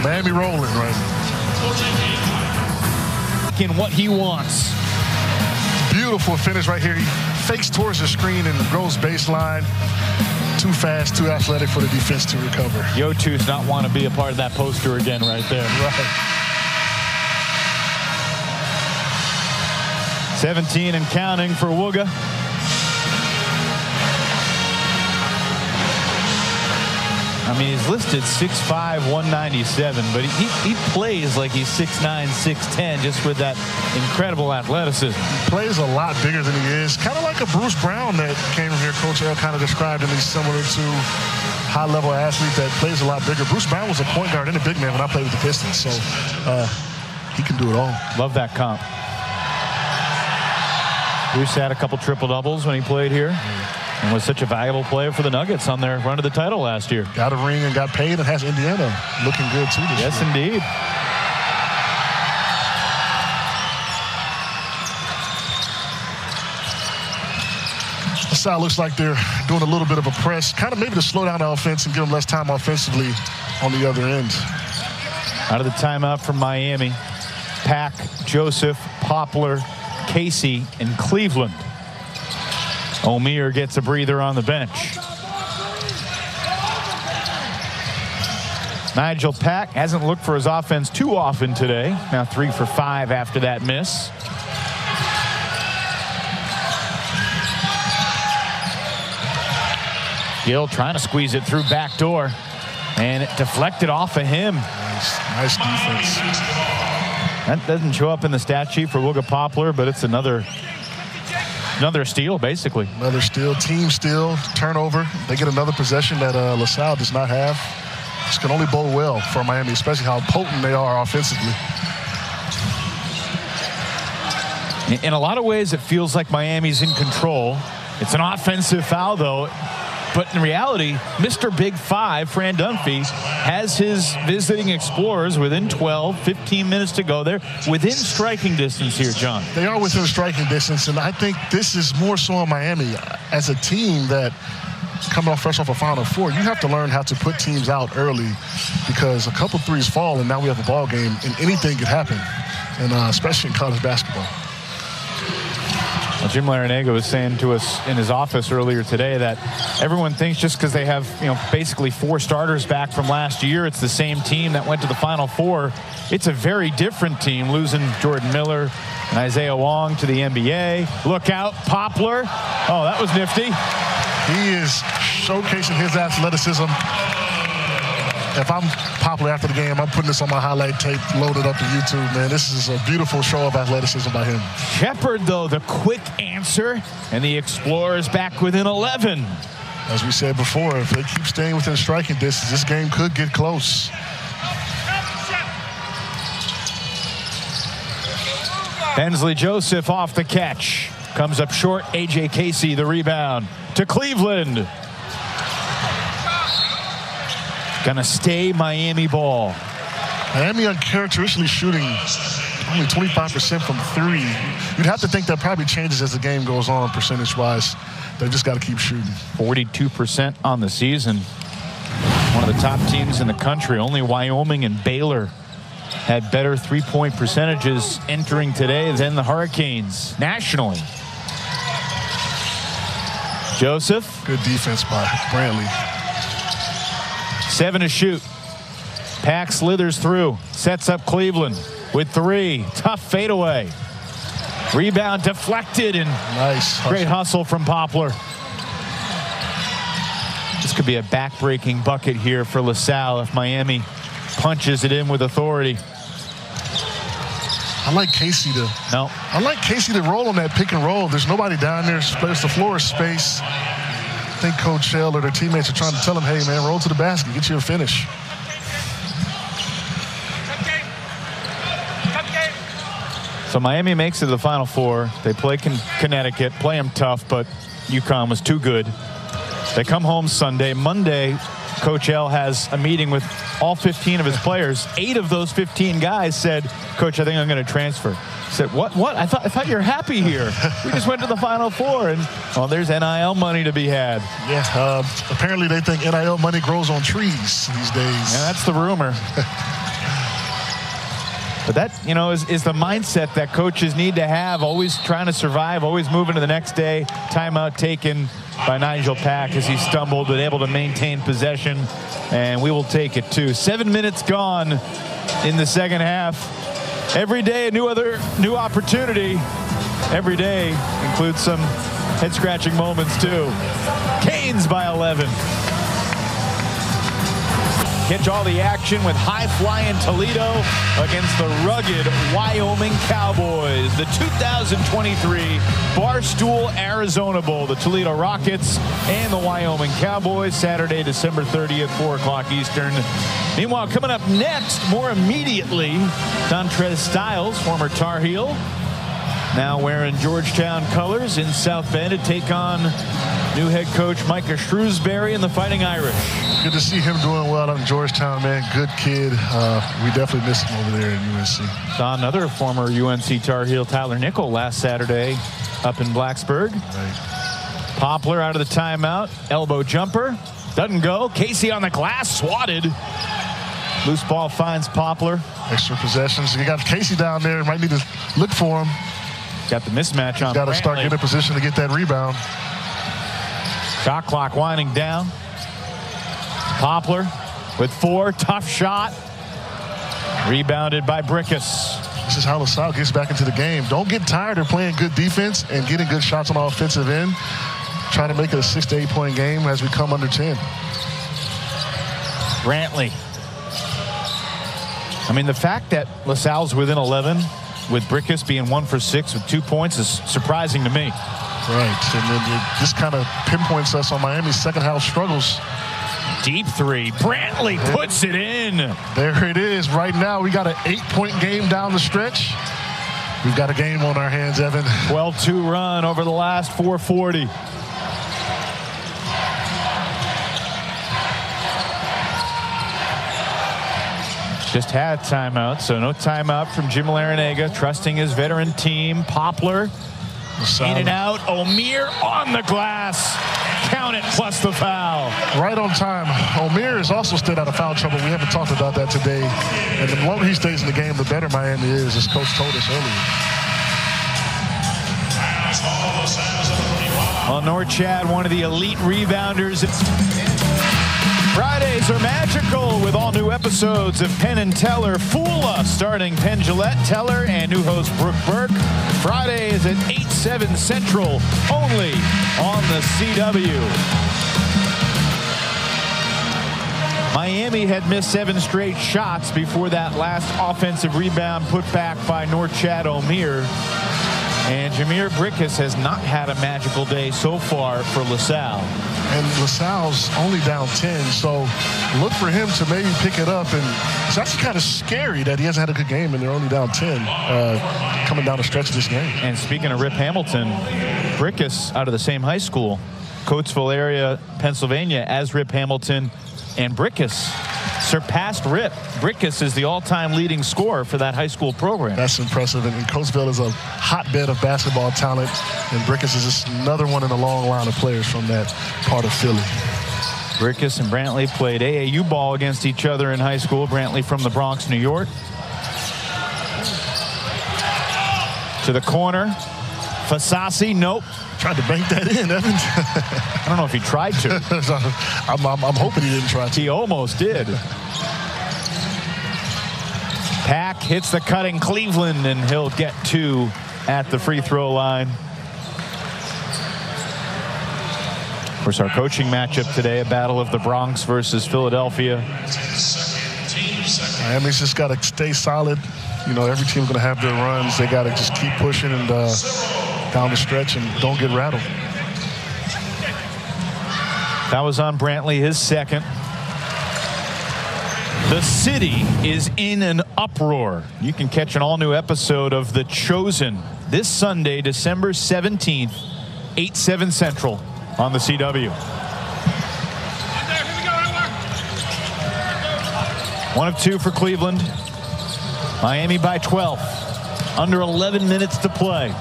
Miami rolling right now. In what he wants. Beautiful finish right here. He fakes towards the screen and goes baseline. Too fast, too athletic for the defense to recover. Yotus not want to be a part of that poster again right there. Right. 17 and counting for Wooga. I mean, he's listed 6'5", 197, but he plays like he's 6'9", 6'10", just with that incredible athleticism. He plays a lot bigger than he is. Kind of like a Bruce Brown that came from here. Coach L kind of described him as similar to high-level athlete that plays a lot bigger. Bruce Brown was a point guard and a big man when I played with the Pistons, so he can do it all. Love that comp. Bruce had a couple triple-doubles when he played here. And was such a valuable player for the Nuggets on their run to the title last year. Got a ring and got paid and has Indiana looking good too this year. Yes, indeed. LaSalle looks like they're doing a little bit of a press, kind of maybe to slow down the offense and give them less time offensively on the other end. Out of the timeout from Miami, Pack, Joseph, Poplar, Casey, and Cleveland. Omier gets a breather on the bench. Nigel Pack hasn't looked for his offense too often today. Now 3 for 5 after that miss. Gill trying to squeeze it through back door, and it deflected off of him. Nice defense. That doesn't show up in the stat sheet for Wooga Poplar, but it's another steal, basically. Another steal, team steal, turnover. They get another possession that LaSalle does not have. This can only bode well for Miami, especially how potent they are offensively. In a lot of ways, it feels like Miami's in control. It's an offensive foul, though. But in reality, Mr. Big Five, Fran Dunphy, has his visiting Explorers within 12, 15 minutes to go. They're within striking distance here, John. They are within striking distance, and I think this is more so on Miami. As a team that coming off fresh off a Final Four, you have to learn how to put teams out early because a couple threes fall, and now we have a ball game, and anything could happen, and especially in college basketball. Jim Larinaga was saying to us in his office earlier today that everyone thinks just because they have, basically 4 starters back from last year, it's the same team that went to the Final Four. It's a very different team, losing Jordan Miller and Isaiah Wong to the NBA. Look out, Poplar. Oh, that was nifty. He is showcasing his athleticism. If I'm Poplar after the game, I'm putting this on my highlight tape, loaded up to YouTube, man. This is a beautiful show of athleticism by him. Shepard, though, the quick answer, and the Explorers back within 11. As we said before, if they keep staying within striking distance, this game could get close. Bensley Joseph off the catch. Comes up short. A.J. Casey, the rebound to Cleveland. Gonna stay Miami ball. Miami uncharacteristically shooting only 25% from 3. You'd have to think that probably changes as the game goes on percentage-wise. They've just got to keep shooting. 42% on the season. One of the top teams in the country. Only Wyoming and Baylor had better three-point percentages entering today than the Hurricanes nationally. Joseph. Good defense by Brantley. 7 to shoot. Pack slithers through. Sets up Cleveland with 3. Tough fadeaway. Rebound deflected, and nice great hustle from Poplar. This could be a back-breaking bucket here for LaSalle if Miami punches it in with authority. I like Casey to roll on that pick and roll. There's nobody down there. The floor is space. I think Coach Shell or their teammates are trying to tell him, hey, man, roll to the basket, get you a finish. So Miami makes it to the Final Four. They play Connecticut, play them tough, but UConn was too good. They come home Sunday. Monday, Coach L has a meeting with all 15 of his players. 8 of those 15 guys said, Coach, I think I'm going to transfer. I said, what? I thought you were happy here. We just went to the Final Four, and there's NIL money to be had. Yeah, apparently they think NIL money grows on trees these days. Yeah, that's the rumor. But that, is the mindset that coaches need to have, always trying to survive, always moving to the next day. Timeout taken by Nigel Pack as he stumbled, but able to maintain possession, and we will take it too. 7 minutes gone in the second half. Every day a new opportunity. Every day includes some head-scratching moments too. Canes by 11. Catch all the action with high-flying Toledo against the rugged Wyoming Cowboys. The 2023 Barstool Arizona Bowl. The Toledo Rockets and the Wyoming Cowboys. Saturday, December 30th, 4 o'clock Eastern. Meanwhile, coming up next, more immediately, Dontrez Styles, former Tar Heel, now wearing Georgetown colors in South Bend to take on new head coach Micah Shrewsbury and the Fighting Irish. Good to see him doing well out in Georgetown, man. Good kid. We definitely missed him over there at UNC. Saw another former UNC Tar Heel, Tyler Nickel, last Saturday up in Blacksburg. Right. Poplar out of the timeout. Elbow jumper. Doesn't go. Casey on the glass. Swatted. Loose ball finds Poplar. Extra possessions. You got Casey down there. Might need to look for him. Got the mismatch on. Got to start getting in position to get that rebound. Shot clock winding down. Poplar with 4. Tough shot. Rebounded by Brickus. This is how LaSalle gets back into the game. Don't get tired of playing good defense and getting good shots on the offensive end. Try to make it a 6 to 8 point game as we come under 10. Brantley. I mean, the fact that LaSalle's within 11 with Brickus being 1 for 6 with 2 points is surprising to me. Right, and then it just kind of pinpoints us on Miami's second half struggles. Deep 3. Brantley puts it in. There it is. Right now, we got an 8-point game down the stretch. We've got a game on our hands, Evan. 12-2 run over the last 440. Just had timeout, so no timeout from Jim Larinaga, trusting his veteran team. Poplar in and out. Omier on the glass. Count it, plus the foul. Right on time. Omier has also stayed out of foul trouble. We haven't talked about that today. And the longer he stays in the game, the better Miami is, as Coach told us earlier. Well, Norchad, one of the elite rebounders. Fridays are magical with all new episodes of Penn and Teller Fool Us, starring Penn Jillette, Teller, and new host Brooke Burke. Fridays at 8/7 Central, only on the CW. Miami had missed 7 straight shots before that last offensive rebound put back by Norchad Omier. And Jameer Brickus has not had a magical day so far for LaSalle. And LaSalle's only down 10, so look for him to maybe pick it up. And it's actually kind of scary that he hasn't had a good game and they're only down 10 coming down the stretch of this game. And speaking of Rip Hamilton, Brickus out of the same high school, Coatesville area, Pennsylvania, as Rip Hamilton, and Brickus surpassed Rip. Brickus is the all-time leading scorer for that high school program. That's impressive. And Coatesville is a hotbed of basketball talent. And Brickus is just another one in a long line of players from that part of Philly. Brickus and Brantley played AAU ball against each other in high school. Brantley from the Bronx, New York. To the corner. Fasasi, nope. Tried to bank that in, Evan. I don't know if he tried to. I'm hoping he didn't try to. He almost did. Pack hits the cutting Cleveland, and he'll get 2 at the free throw line. Of course, our coaching matchup today, a battle of the Bronx versus Philadelphia. Miami's just got to stay solid. You know, every team's going to have their runs. They got to just keep pushing and down the stretch and don't get rattled. That was on Brantley, his second. The city is in an uproar. You can catch an all-new episode of The Chosen this Sunday, December 17th, 8/7 Central on the CW. 1 of 2 for Cleveland. Miami by 12. Under 11 minutes to play.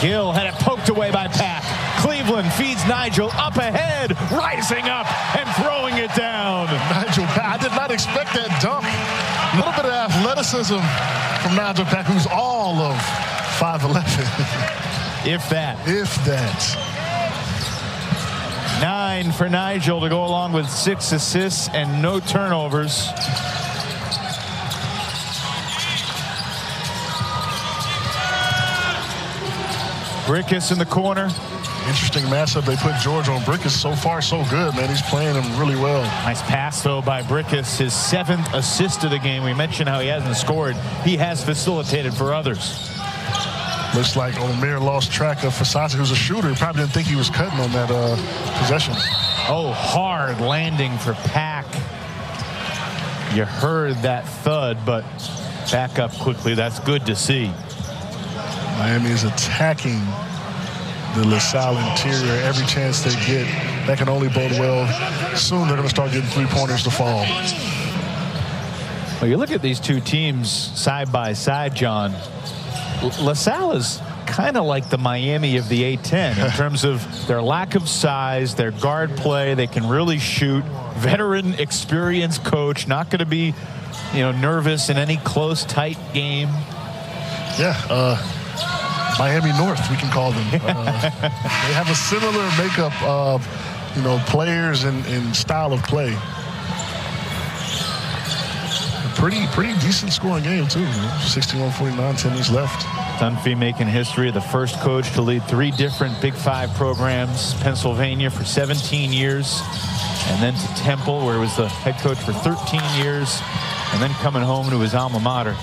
Gill had it poked away by Pack. Cleveland feeds Nigel up ahead, rising up and throwing it down. Nigel Pack, I did not expect that dunk. A little bit of athleticism from Nigel Pack, who's all of 5'11". If that. If that. 9 for Nigel to go along with 6 assists and no turnovers. Brickus in the corner. Interesting matchup. They put George on Brickus. So far, so good, man. He's playing him really well. Nice pass, though, by Brickus. His 7th assist of the game. We mentioned how he hasn't scored. He has facilitated for others. Looks like Omier lost track of Fasasi, who's a shooter. He probably didn't think he was cutting on that possession. Oh, hard landing for Pack. You heard that thud, but back up quickly. That's good to see. Miami is attacking the LaSalle interior every chance they get. That can only bode well. Soon they're going to start getting 3-pointers to fall. Well, you look at these two teams side by side, John. LaSalle is kind of like the Miami of the A-10 in terms of their lack of size, their guard play. They can really shoot. Veteran, experienced coach, not going to be, nervous in any close, tight game. Yeah, Miami North, we can call them. They have a similar makeup of, players and style of play. A pretty decent scoring game, too. 61-49, 10 minutes left. Dunphy making history, the first coach to lead 3 different Big 5 programs. Pennsylvania for 17 years, and then to Temple, where he was the head coach for 13 years, and then coming home to his alma mater.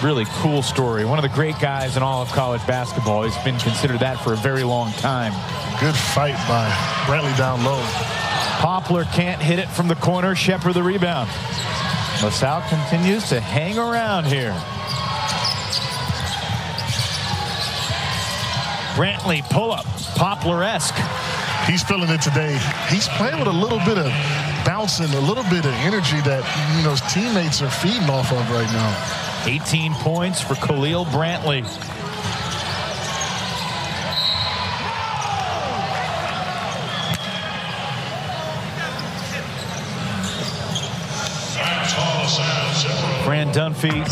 Really cool story. One of the great guys in all of college basketball. He's been considered that for a very long time. Good fight by Brantley down low. Poplar can't hit it from the corner. Shepard the rebound. LaSalle continues to hang around here. Brantley pull-up. Poplar-esque. He's feeling it today. He's playing with a little bit of bounce and a little bit of energy that, his teammates are feeding off of right now. 18 points for Khalil Brantley. Fran Dunphy,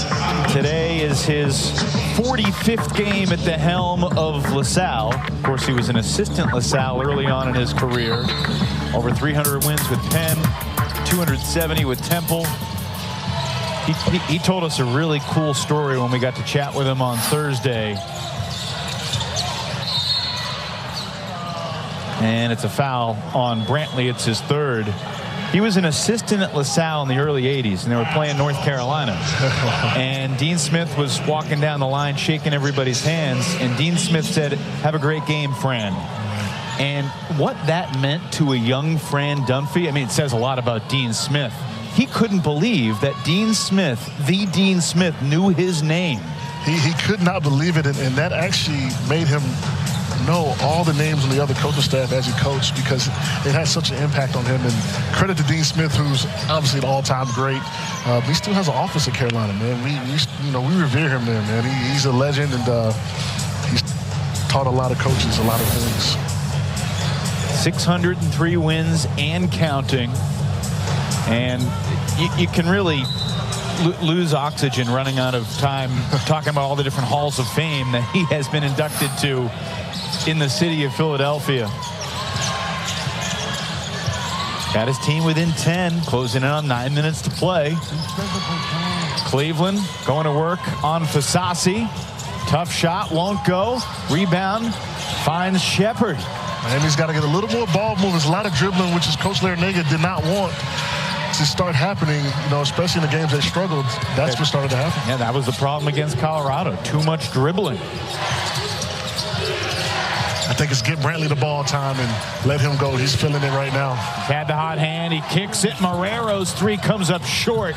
today is his 45th game at the helm of LaSalle. Of course, he was an assistant LaSalle early on in his career. Over 300 wins with Penn, 270 with Temple. He told us a really cool story when we got to chat with him on Thursday. And it's a foul on Brantley. It's his third. He was an assistant at LaSalle in the early 80s, and they were playing North Carolina. And Dean Smith was walking down the line, shaking everybody's hands, and Dean Smith said, "Have a great game, Fran." And what that meant to a young Fran Dunphy, I mean, it says a lot about Dean Smith. He couldn't believe that Dean Smith, the Dean Smith, knew his name. He could not believe it, and that actually made him know all the names on the other coaching staff as he coached, because it had such an impact on him. And credit to Dean Smith, who's obviously an all-time great. He still has an office in Carolina, man. We revere him there, man. He's a legend, and he's taught a lot of coaches a lot of things. 603 wins and counting. And you can really lose oxygen running out of time talking about all the different halls of fame that he has been inducted to in the city of Philadelphia. Got his team within 10, closing in on 9 minutes to play. Cleveland going to work on Fasasi. Tough shot, won't go. Rebound, finds Shepard. Miami's got to get a little more ball movement. A lot of dribbling, which is Coach Larinaga did not want to start happening, especially in the games they struggled. That's what started to happen. Yeah, that was the problem against Colorado. Too much dribbling. I think it's get Brantley the ball time and let him go. He's feeling it right now. Had the hot hand. He kicks it. Marrero's three comes up short.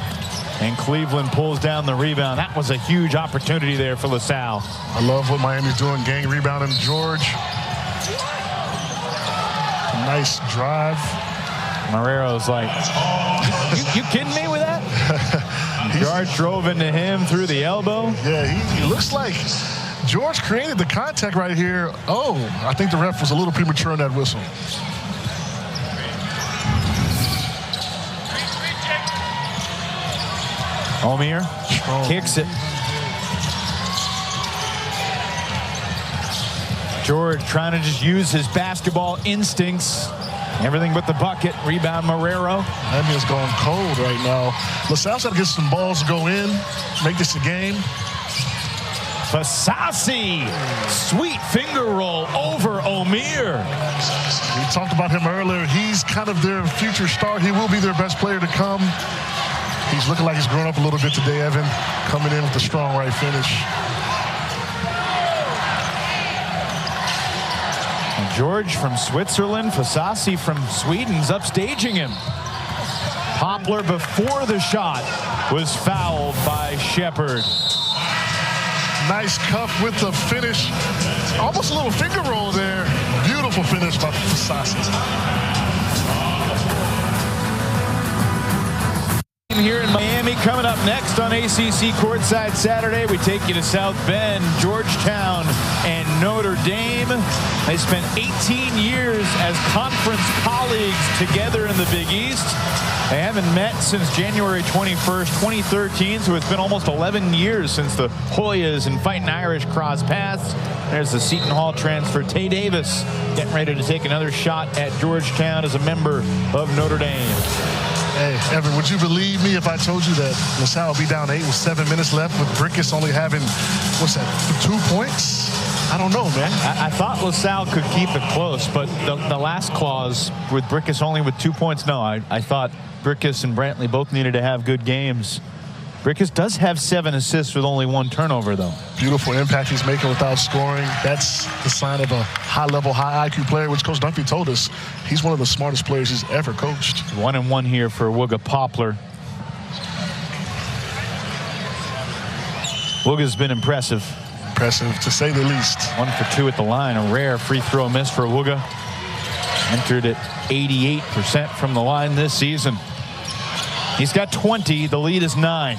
And Cleveland pulls down the rebound. That was a huge opportunity there for LaSalle. I love what Miami's doing. Gang rebounding George. Nice drive. Marrero's like, you kidding me with that? George drove into him through the elbow. Yeah, he looks like George created the contact right here. Oh, I think the ref was a little premature on that whistle. Omier kicks it. George trying to just use his basketball instincts. Everything but the bucket. Rebound Marrero. Miami's going cold right now. LaSalle's got to get some balls to go in, make this a game. Fasasi, sweet finger roll over Omier. We talked about him earlier. He's kind of their future star. He will be their best player to come. He's looking like he's grown up a little bit today, Evan, coming in with a strong right finish. And George from Switzerland, Fasasi from Sweden's upstaging him. Poplar before the shot was fouled by Shepard. Nice cuff with the finish. Almost a little finger roll there. Beautiful finish by Fasasi. Here in Miami, coming up next on ACC Courtside Saturday, we take you to South Bend, Georgetown, and Notre Dame. They spent 18 years as conference colleagues together in the Big East. They haven't met since January 21st, 2013, so it's been almost 11 years since the Hoyas and Fighting Irish crossed paths. There's the Seton Hall transfer. Tay Davis getting ready to take another shot at Georgetown as a member of Notre Dame. Hey, Evan, would you believe me if I told you that LaSalle will be down 8 with 7 minutes left, with Brickus only having, 2 points? I don't know, man. I thought LaSalle could keep it close, but the last clause with Brickus only with 2 points, no, I thought Brickus and Brantley both needed to have good games. Brickus does have 7 assists with only 1 turnover, though. Beautiful impact he's making without scoring. That's the sign of a high-level, high IQ player, which Coach Dunphy told us he's one of the smartest players he's ever coached. 1-1 here for Wooga Poplar. Wooga's been impressive. Impressive, to say the least. 1 for 2 at the line. A rare free throw miss for Wooga. Entered at 88% from the line this season. He's got 20. The lead is 9.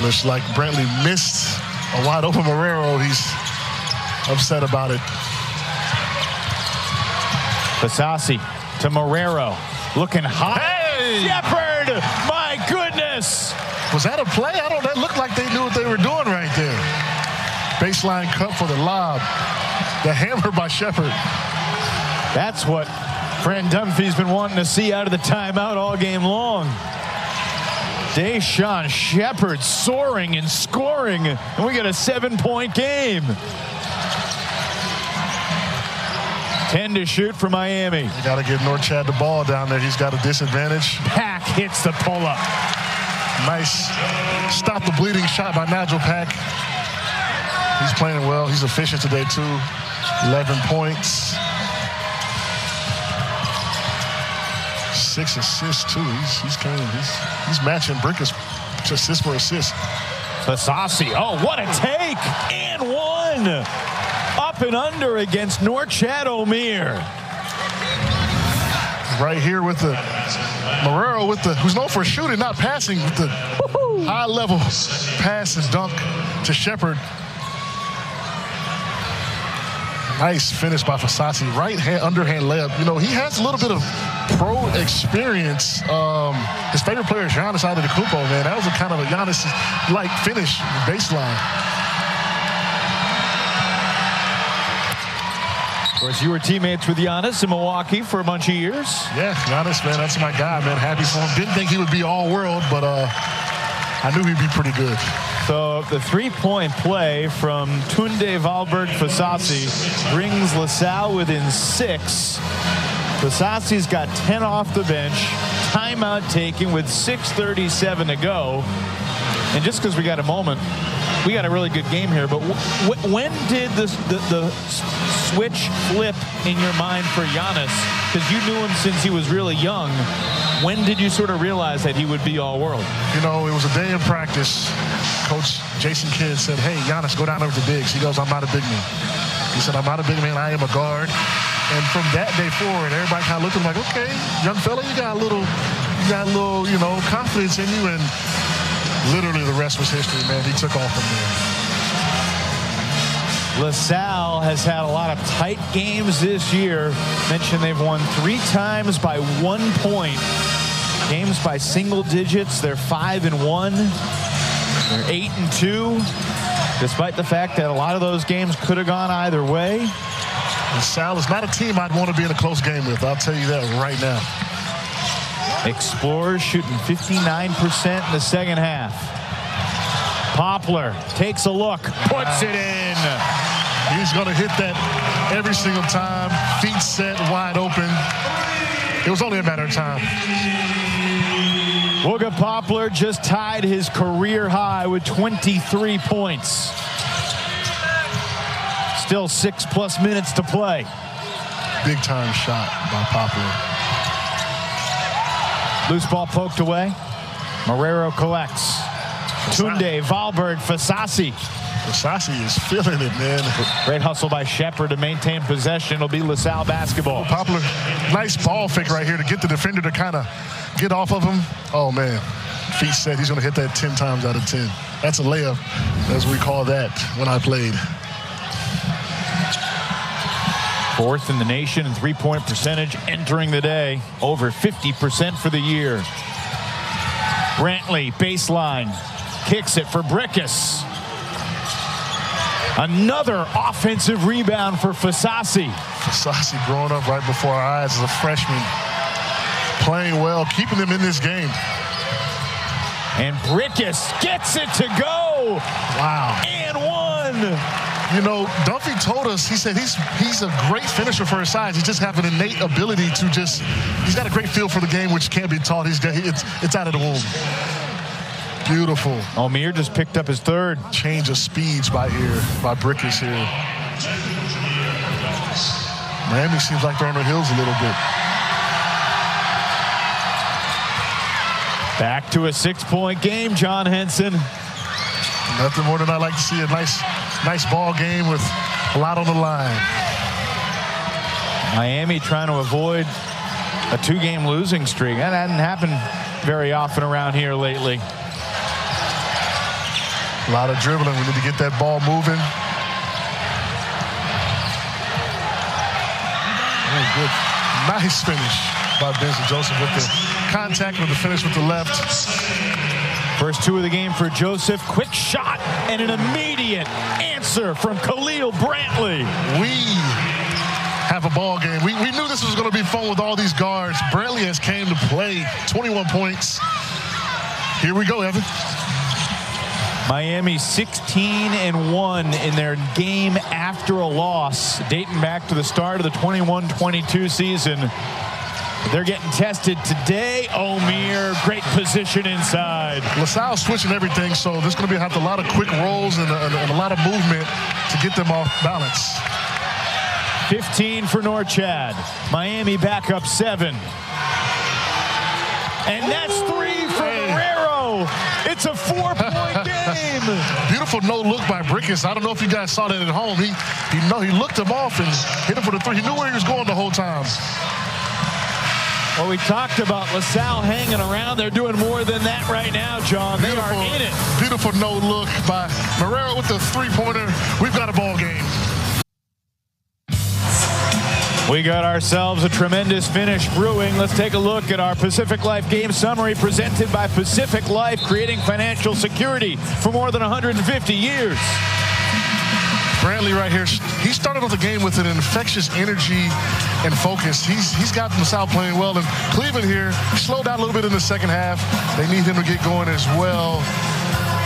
Looks like Brantley missed a wide open Marrero. He's upset about it. Fasasi to Marrero. Looking hot. Hey! Shepard! My goodness! Was that a play? That looked like they knew what they were doing right there. baseline cut for the lob. The hammer by Shepard. That's what Fran Dunphy's been wanting to see out of the timeout all game long. Deshaun Shepard soaring and scoring, and we get a 7-point game. 10 to shoot for Miami. You got to give Norchad the ball down there. He's got a disadvantage. Pack hits the pull-up. Nice stop the bleeding shot by Nigel Pack. He's playing well. He's efficient today, too. 11 points. 6 assists, too. He's matching Brickus assist for assist. Fasasi, oh, what a take! And one! Up and under against Norchad Omier. Right here with the Marrero who's known for shooting, not passing, with the high-level pass and dunk to Shepard. Nice finish by Fasasi. Right hand, underhand layup. You know, he has a little bit of pro experience. His favorite player is Giannis Antetokounmpo, man. That was a kind of a Giannis-like finish, baseline. Of course, you were teammates with Giannis in Milwaukee for a bunch of years. Yeah, Giannis, man, that's my guy, man. Happy for him. Didn't think he would be all-world, but I knew he'd be pretty good. So the three-point play from Tunde Valberg Fasasi brings LaSalle within 6. Fasasi's got 10 off the bench. Timeout taken with 6:37 to go. And just because we got a moment, we got a really good game here. But when did the switch flip in your mind for Giannis? Because you knew him since he was really young. When did you sort of realize that he would be all-world? You know, it was a day in practice. Coach Jason Kidd said, hey, Giannis, go down over to bigs. He goes, I'm not a big man. He said, I'm not a big man. I am a guard. And from that day forward, everybody kind of looked at him like, okay, young fella, you got a little, you know, confidence in you. And literally the rest was history, man. He took off from there. LaSalle has had a lot of tight games this year. Mentioned they've won 3 times by 1 point. Games by single digits. They're 5-1. They're 8-2. Despite the fact that a lot of those games could have gone either way. LaSalle is not a team I'd want to be in a close game with. I'll tell you that right now. Explorers shooting 59% in the second half. Poplar takes a look, puts it in. He's going to hit that every single time. Feet set, wide open. It was only a matter of time. Wooga Poplar just tied his career high with 23 points. Still 6+ minutes to play. Big time shot by Poplar. Loose ball poked away. Marrero collects. Tunde Valberg Fasasi. Fasasi is feeling it, man. Great hustle by Shepard to maintain possession. It'll be LaSalle basketball. Poplar, nice ball fake right here to get the defender to kind of get off of him. Oh, man. Feet set. He's going to hit that 10 times out of 10. That's a layup, as we call that when I played. 4th in the nation in three-point percentage entering the day. Over 50% for the year. Brantley, baseline. Kicks it for Brickus. Another offensive rebound for Fasasi. Fasasi growing up right before our eyes as a freshman. Playing well, keeping them in this game. And Brickus gets it to go. Wow. And one. You know, Dunphy told us, he said he's a great finisher for his size. He just has an innate ability to just, he's got a great feel for the game, which can't be taught. It's out of the womb. Beautiful. Omier just picked up his 3rd. Change of speeds by Brickus here. Miami seems like they're on their heels a little bit. Back to a 6-point game, John Henson. Nothing more than I like to see. A nice ball game with a lot on the line. Miami trying to avoid a 2-game losing streak. That hadn't happened very often around here lately. A lot of dribbling. We need to get that ball moving. Oh, good. Nice finish by Benson Joseph with the contact with the finish with the left. First two of the game for Joseph. Quick shot and an immediate answer from Khalil Brantley. We have a ball game. We knew this was going to be fun with all these guards. Brantley has came to play. 21 points. Here we go, Evan. Miami 16-1 in their game after a loss, dating back to the start of the 21-22 season. They're getting tested today. Omier, great position inside. LaSalle switching everything, so there's going to be a lot of quick rolls and a lot of movement to get them off balance. 15 for Norchad. Miami back up 7. And that's 3 for Marrero. It's a 4-point game. Beautiful no look by Brickens. I don't know if you guys saw that at home. He looked him off and hit him for the 3. He knew where he was going the whole time. Well, we talked about LaSalle hanging around. They're doing more than that right now, John. They are in it. Beautiful no look by Marrero with the 3-pointer. We've got a ball game. We got ourselves a tremendous finish brewing. Let's take a look at our Pacific Life game summary presented by Pacific Life, creating financial security for more than 150 years. Brantley right here, he started off the game with an infectious energy and focus. He's got LaSalle playing well. And Cleveland here, slowed down a little bit in the second half. They need him to get going as well.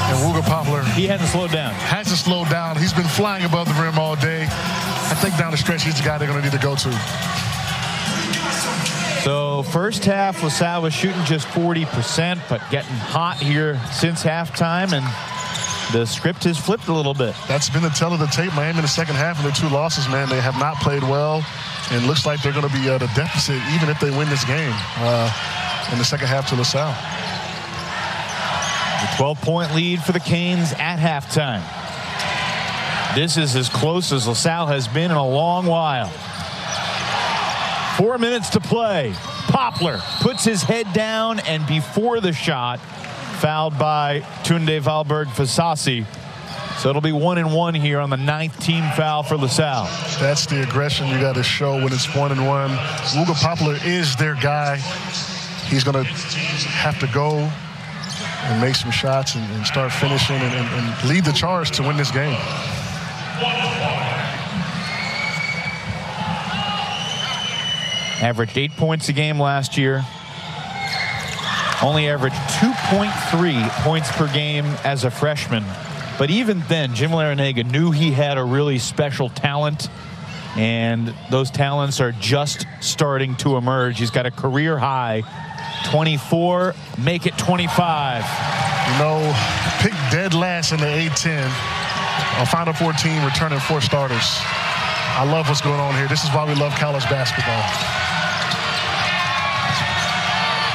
And Wooga Poplar. He hasn't slowed down. Hasn't slowed down. He's been flying above the rim all day. I think down the stretch, he's the guy they're going to need to go to. So first half, LaSalle was shooting just 40%, but getting hot here since halftime. And the script has flipped a little bit. That's been the tell of the tape. Miami in the second half of their 2 losses, man, they have not played well. And it looks like they're going to be at a deficit even if they win this game in the second half to LaSalle. A 12-point lead for the Canes at halftime. This is as close as LaSalle has been in a long while. 4 minutes to play. Poplar puts his head down, and before the shot, fouled by Tunde Valberg-Fasasi. So it'll be 1-1 here on the 9th team foul for LaSalle. That's the aggression you got to show when it's 1-1. Wooga Poplar is their guy. He's going to have to go and make some shots and start finishing and lead the charge to win this game. Averaged 8 points a game last year. Only averaged 2.3 points per game as a freshman. But even then, Jim Larrañaga knew he had a really special talent, and those talents are just starting to emerge. He's got a career high 24, make it 25. You know, picked dead last in the A-10. A Final Four team returning 4 starters. I love what's going on here. This is why we love college basketball.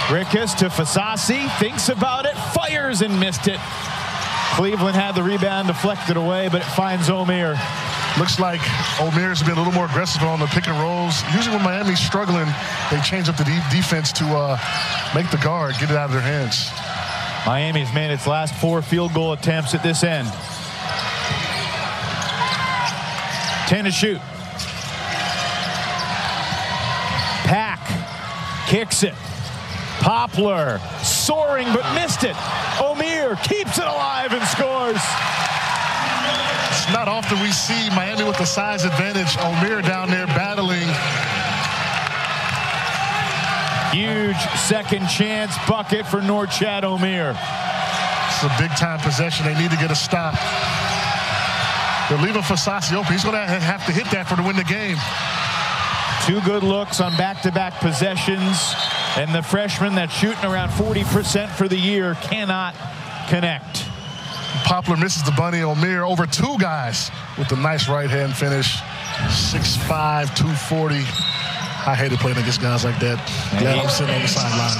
Rickus to Fasasi, thinks about it, fires and missed it. Cleveland had the rebound deflected away, but it finds Omier. Looks like Omier's been a little more aggressive on the pick and rolls. Usually when Miami's struggling, they change up the defense to make the guard get it out of their hands. Miami's made its last 4 field goal attempts at this end. 10 to shoot. Pack kicks it. Poplar soaring but missed it. Omier keeps it alive and scores. It's not often we see Miami with the size advantage. Omier down there battling. Huge second chance bucket for Norchad Omier. It's a big time possession. They need to get a stop. They're leaving Fasasi open. He's going to have to hit that to win the game. 2 good looks on back-to-back possessions, and the freshman that's shooting around 40% for the year cannot connect. Poplar misses the bunny. Omier over 2 guys with a nice right-hand finish. 6'5", 240. I hated playing against guys like that. Glad I'm sitting on the sideline.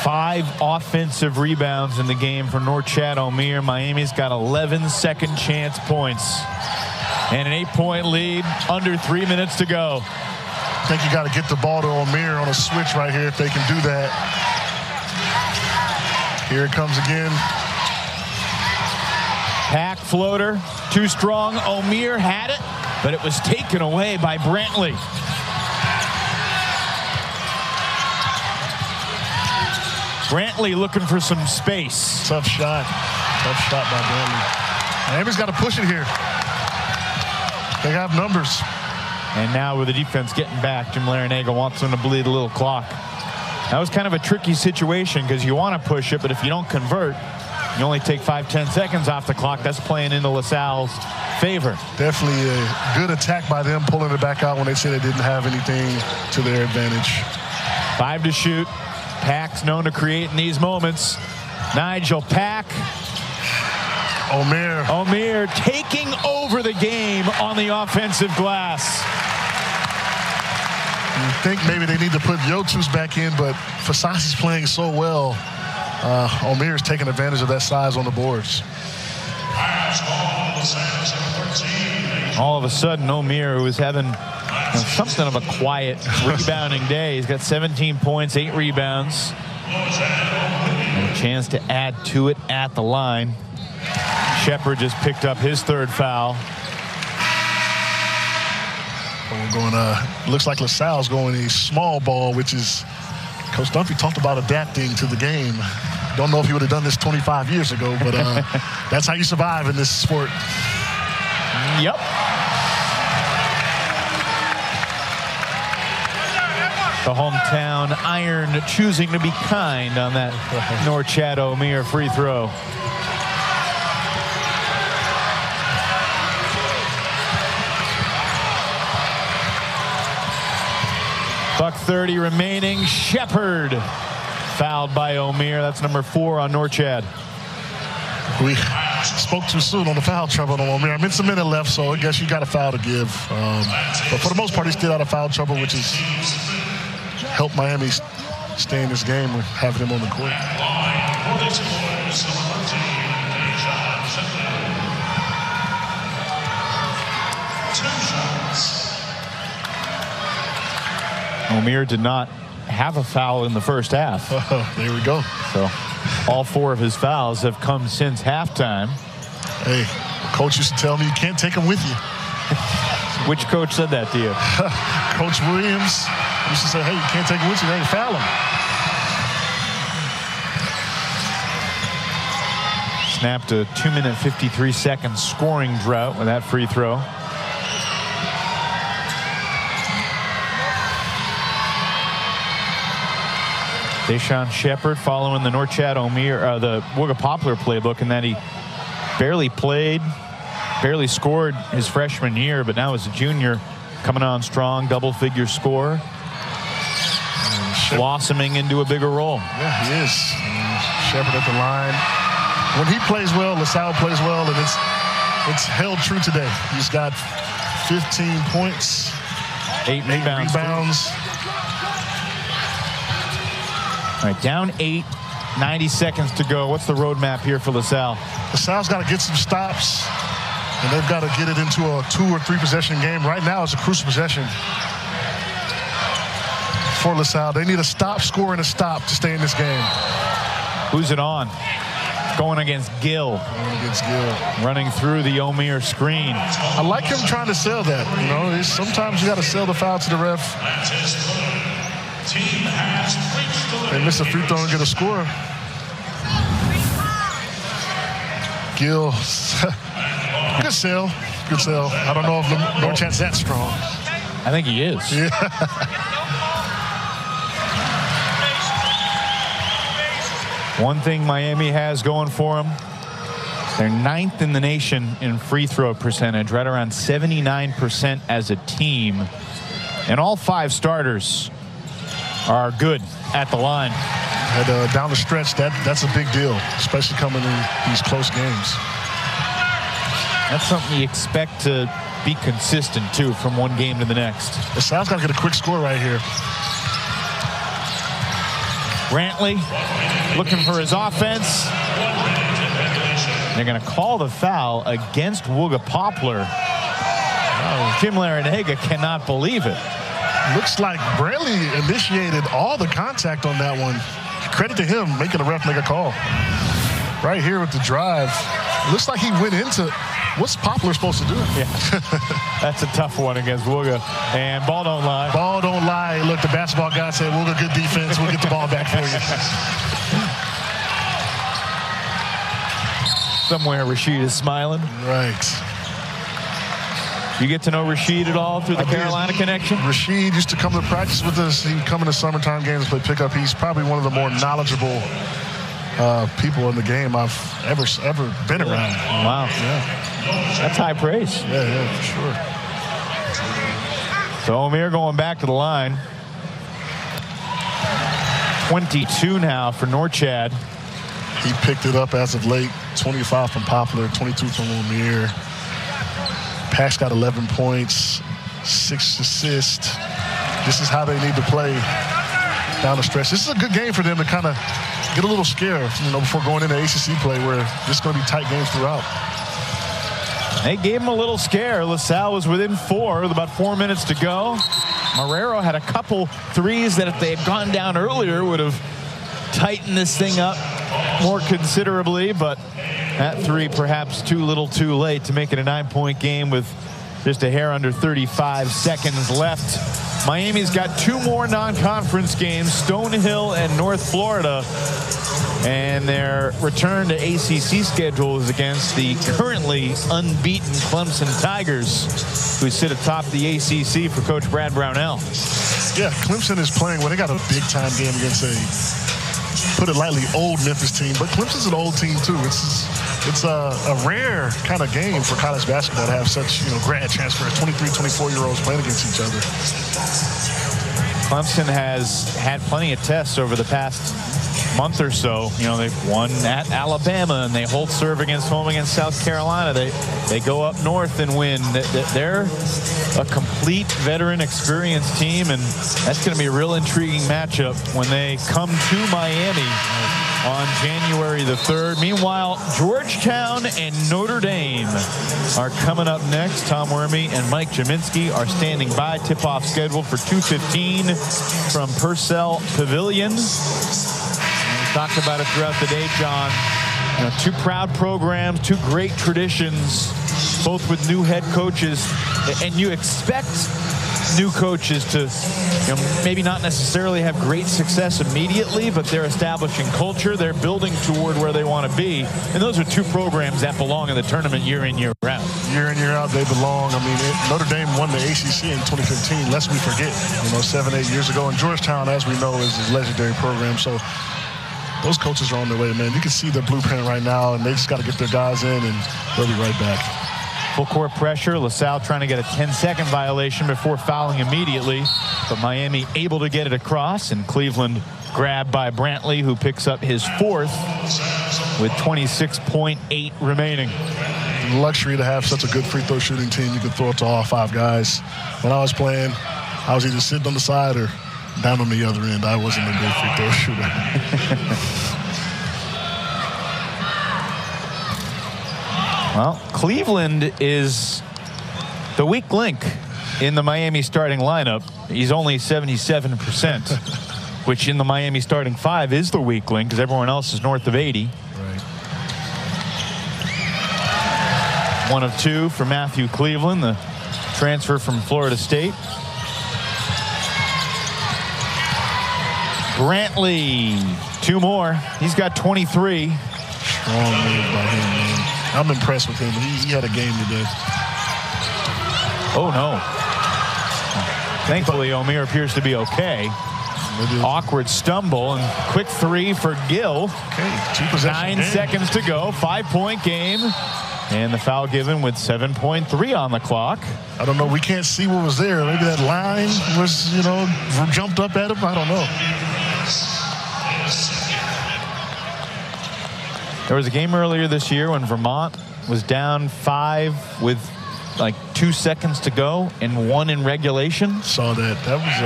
5 offensive rebounds in the game for Norchad Omier. Miami's got 11 second chance points and an 8-point lead, under 3 minutes to go. I think you got to get the ball to Omier on a switch right here if they can do that. Here it comes again. Pack floater, too strong. Omier had it, but it was taken away by Brantley. Brantley looking for some space. Tough shot. Tough shot by Brantley. Miami's got to push it here. They have numbers. And now with the defense getting back, Jim Larinaga wants them to bleed a little clock. That was kind of a tricky situation because you want to push it, but if you don't convert, you only take 5-10 seconds off the clock. That's playing into LaSalle's favor. Definitely a good attack by them, pulling it back out when they said they didn't have anything to their advantage. 5 to shoot. Pack's known to create in these moments. Nigel Pack. Omier taking over the game on the offensive glass. You think maybe they need to put Yotus back in, but Fasasi's playing so well. Omier's taking advantage of that size on the boards. All of a sudden, Omier, who was having something of a quiet rebounding day, he's got 17 points, 8 rebounds. And a chance to add to it at the line. Shepard just picked up his 3rd foul. We're going looks like LaSalle's going a small ball, which is, Coach Dunphy talked about adapting to the game. Don't know if he would have done this 25 years ago, but that's how you survive in this sport. Yep. The hometown Iron choosing to be kind on that Norchad Omier free throw. .30 remaining. Shepard fouled by Omier. That's number 4 on Norchad. We spoke too soon on the foul trouble on Omier. I mean, it's a minute left, so I guess you got a foul to give. But for the most part, he stayed out of foul trouble, which has helped Miami stay in this game with having him on the court. Omier did not have a foul in the first half. There we go. So all 4 of his fouls have come since halftime. Hey, coach used to tell me you can't take them with you. Which coach said that to you? Coach Williams used to say, hey, you can't take them with you. Hey, foul them. Snapped a 2-minute 53-second scoring drought with that free throw. Deshaun Shepard following the Norchad Omier, the Wooga Poplar playbook, in that he barely played, barely scored his freshman year, but now as a junior, coming on strong, double-figure score, blossoming into a bigger role. Yeah, he is. Shepard at the line. When he plays well, LaSalle plays well, and it's held true today. He's got 15 points, 8 rebounds. All right, down 8, 90 seconds to go. What's the roadmap here for LaSalle? LaSalle's got to get some stops, and they've got to get it into a 2 or 3 possession game. Right now, it's a crucial possession for LaSalle. They need a stop, score, and a stop to stay in this game. Who's it on? Going against Gill. Running through the Omier screen. I like him trying to sell that. You know, sometimes you got to sell the foul to the ref. They miss a free throw and get a score. Gill. Good sell. Good sell. I don't know if Norchad's that strong. I think he is. Yeah. One thing Miami has going for them, they're 9th in the nation in free throw percentage, right around 79% as a team. And all 5 starters are good at the line. And down the stretch, that's a big deal, especially coming in these close games. That's something you expect to be consistent, too, from one game to the next. LaSalle's got to get a quick score right here. Brantley looking for his offense. They're going to call the foul against Wooga Poplar. Oh, Jim Larinaga cannot believe it. Looks like Brantley initiated all the contact on that one. Credit to him making the ref make a call. Right here with the drive. Looks like he went into what's Poplar supposed to do? Yeah. That's a tough one against Wooga. And ball don't lie. Ball don't lie. Hey, look, the basketball guy said, we'll go good defense. We'll get the ball back for you. Somewhere Rasheed is smiling. Right. You get to know Rasheed at all through the Carolina connection? Rasheed used to come to practice with us. He'd come in the summertime games and play pickup. He's probably one of the more knowledgeable people in the game I've ever been around. Wow. Yeah. That's high praise. Yeah, for sure. So Omier going back to the line. 22 now for Norchad. He picked it up as of late. 25 from Poplar, 22 from Omier. Pax got 11 points, 6 assists. This is how they need to play down the stretch. This is a good game for them to kind of get a little scared, before going into ACC play, where this is going to be tight games throughout. They gave him a little scare. LaSalle was within 4 with about 4 minutes to go. Marrero had a couple threes that if they had gone down earlier would have tightened this thing up more considerably, but that three perhaps too little too late to make it a 9-point game with just a hair under 35 seconds left. Miami's got 2 more non-conference games, Stonehill and North Florida, and their return to ACC schedule is against the currently unbeaten Clemson Tigers, who sit atop the ACC for Coach Brad Brownell. Yeah, Clemson is playing they got a big-time game against put it lightly, old Memphis team, but Clemson's an old team too. It's a rare kind of game for college basketball to have such, grad transfers, 23, 24-year-olds playing against each other. Clemson has had plenty of tests over the past month or so. They've won at Alabama, and they hold serve home against South Carolina. They go up north and win. They're a complete veteran experienced team, and that's going to be a real intriguing matchup when they come to Miami on January the 3rd. Meanwhile, Georgetown and Notre Dame are coming up next. Tom Wormy and Mike Jaminski are standing by. Tip-off scheduled for 2:15 from Purcell Pavilion. We talked about it throughout the day, John. 2 proud programs, 2 great traditions, both with new head coaches, and you expect new coaches to maybe not necessarily have great success immediately, but they're establishing culture. They're building toward where they want to be. And those are 2 programs that belong in the tournament year in, year out. Year in, year out, they belong. Notre Dame won the ACC in 2015, lest we forget, 7, 8 years ago. And Georgetown, as we know, is a legendary program. So those coaches are on their way, man. You can see their blueprint right now, and they just got to get their guys in, and they'll be right back. Full court pressure. LaSalle trying to get a 10-second violation before fouling immediately, but Miami able to get it across, and Cleveland grabbed by Brantley, who picks up his 4th with 26.8 remaining. The luxury to have such a good free throw shooting team. You can throw it to all 5 guys. When I was playing, I was either sitting on the side or down on the other end. I wasn't a good free throw shooter. Well, Cleveland is the weak link in the Miami starting lineup. He's only 77%, which in the Miami starting 5 is the weak link because everyone else is north of 80. Right. 1 of 2 for Matthew Cleveland, the transfer from Florida State. Brantley, 2 more. He's got 23. Strong move by him, man. I'm impressed with him. He had a game today. Oh, no. Thankfully, Omier appears to be okay. Awkward stumble and quick 3 for Gill. Okay, 2 possession 9 seconds to go. 5-point game. And the foul given with 7.3 on the clock. I don't know. We can't see what was there. Maybe that line was, jumped up at him. I don't know. There was a game earlier this year when Vermont was down 5 with like 2 seconds to go and 1 in regulation. Saw that. That was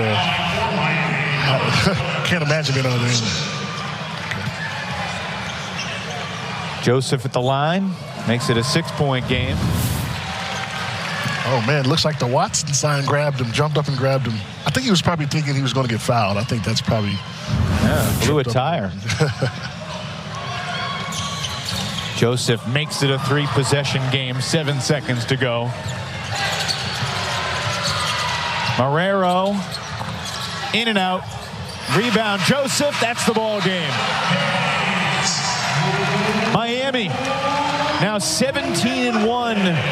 I can't imagine it other end. Joseph at the line makes it a 6-point game. Oh man, looks like the Watson sign grabbed him, jumped up and grabbed him. I think he was probably thinking he was going to get fouled. I think that's probably blew a tire. Joseph makes it a 3-possession game, 7 seconds to go. Marrero In and out. Rebound, Joseph. That's the ball game. Miami now 17-1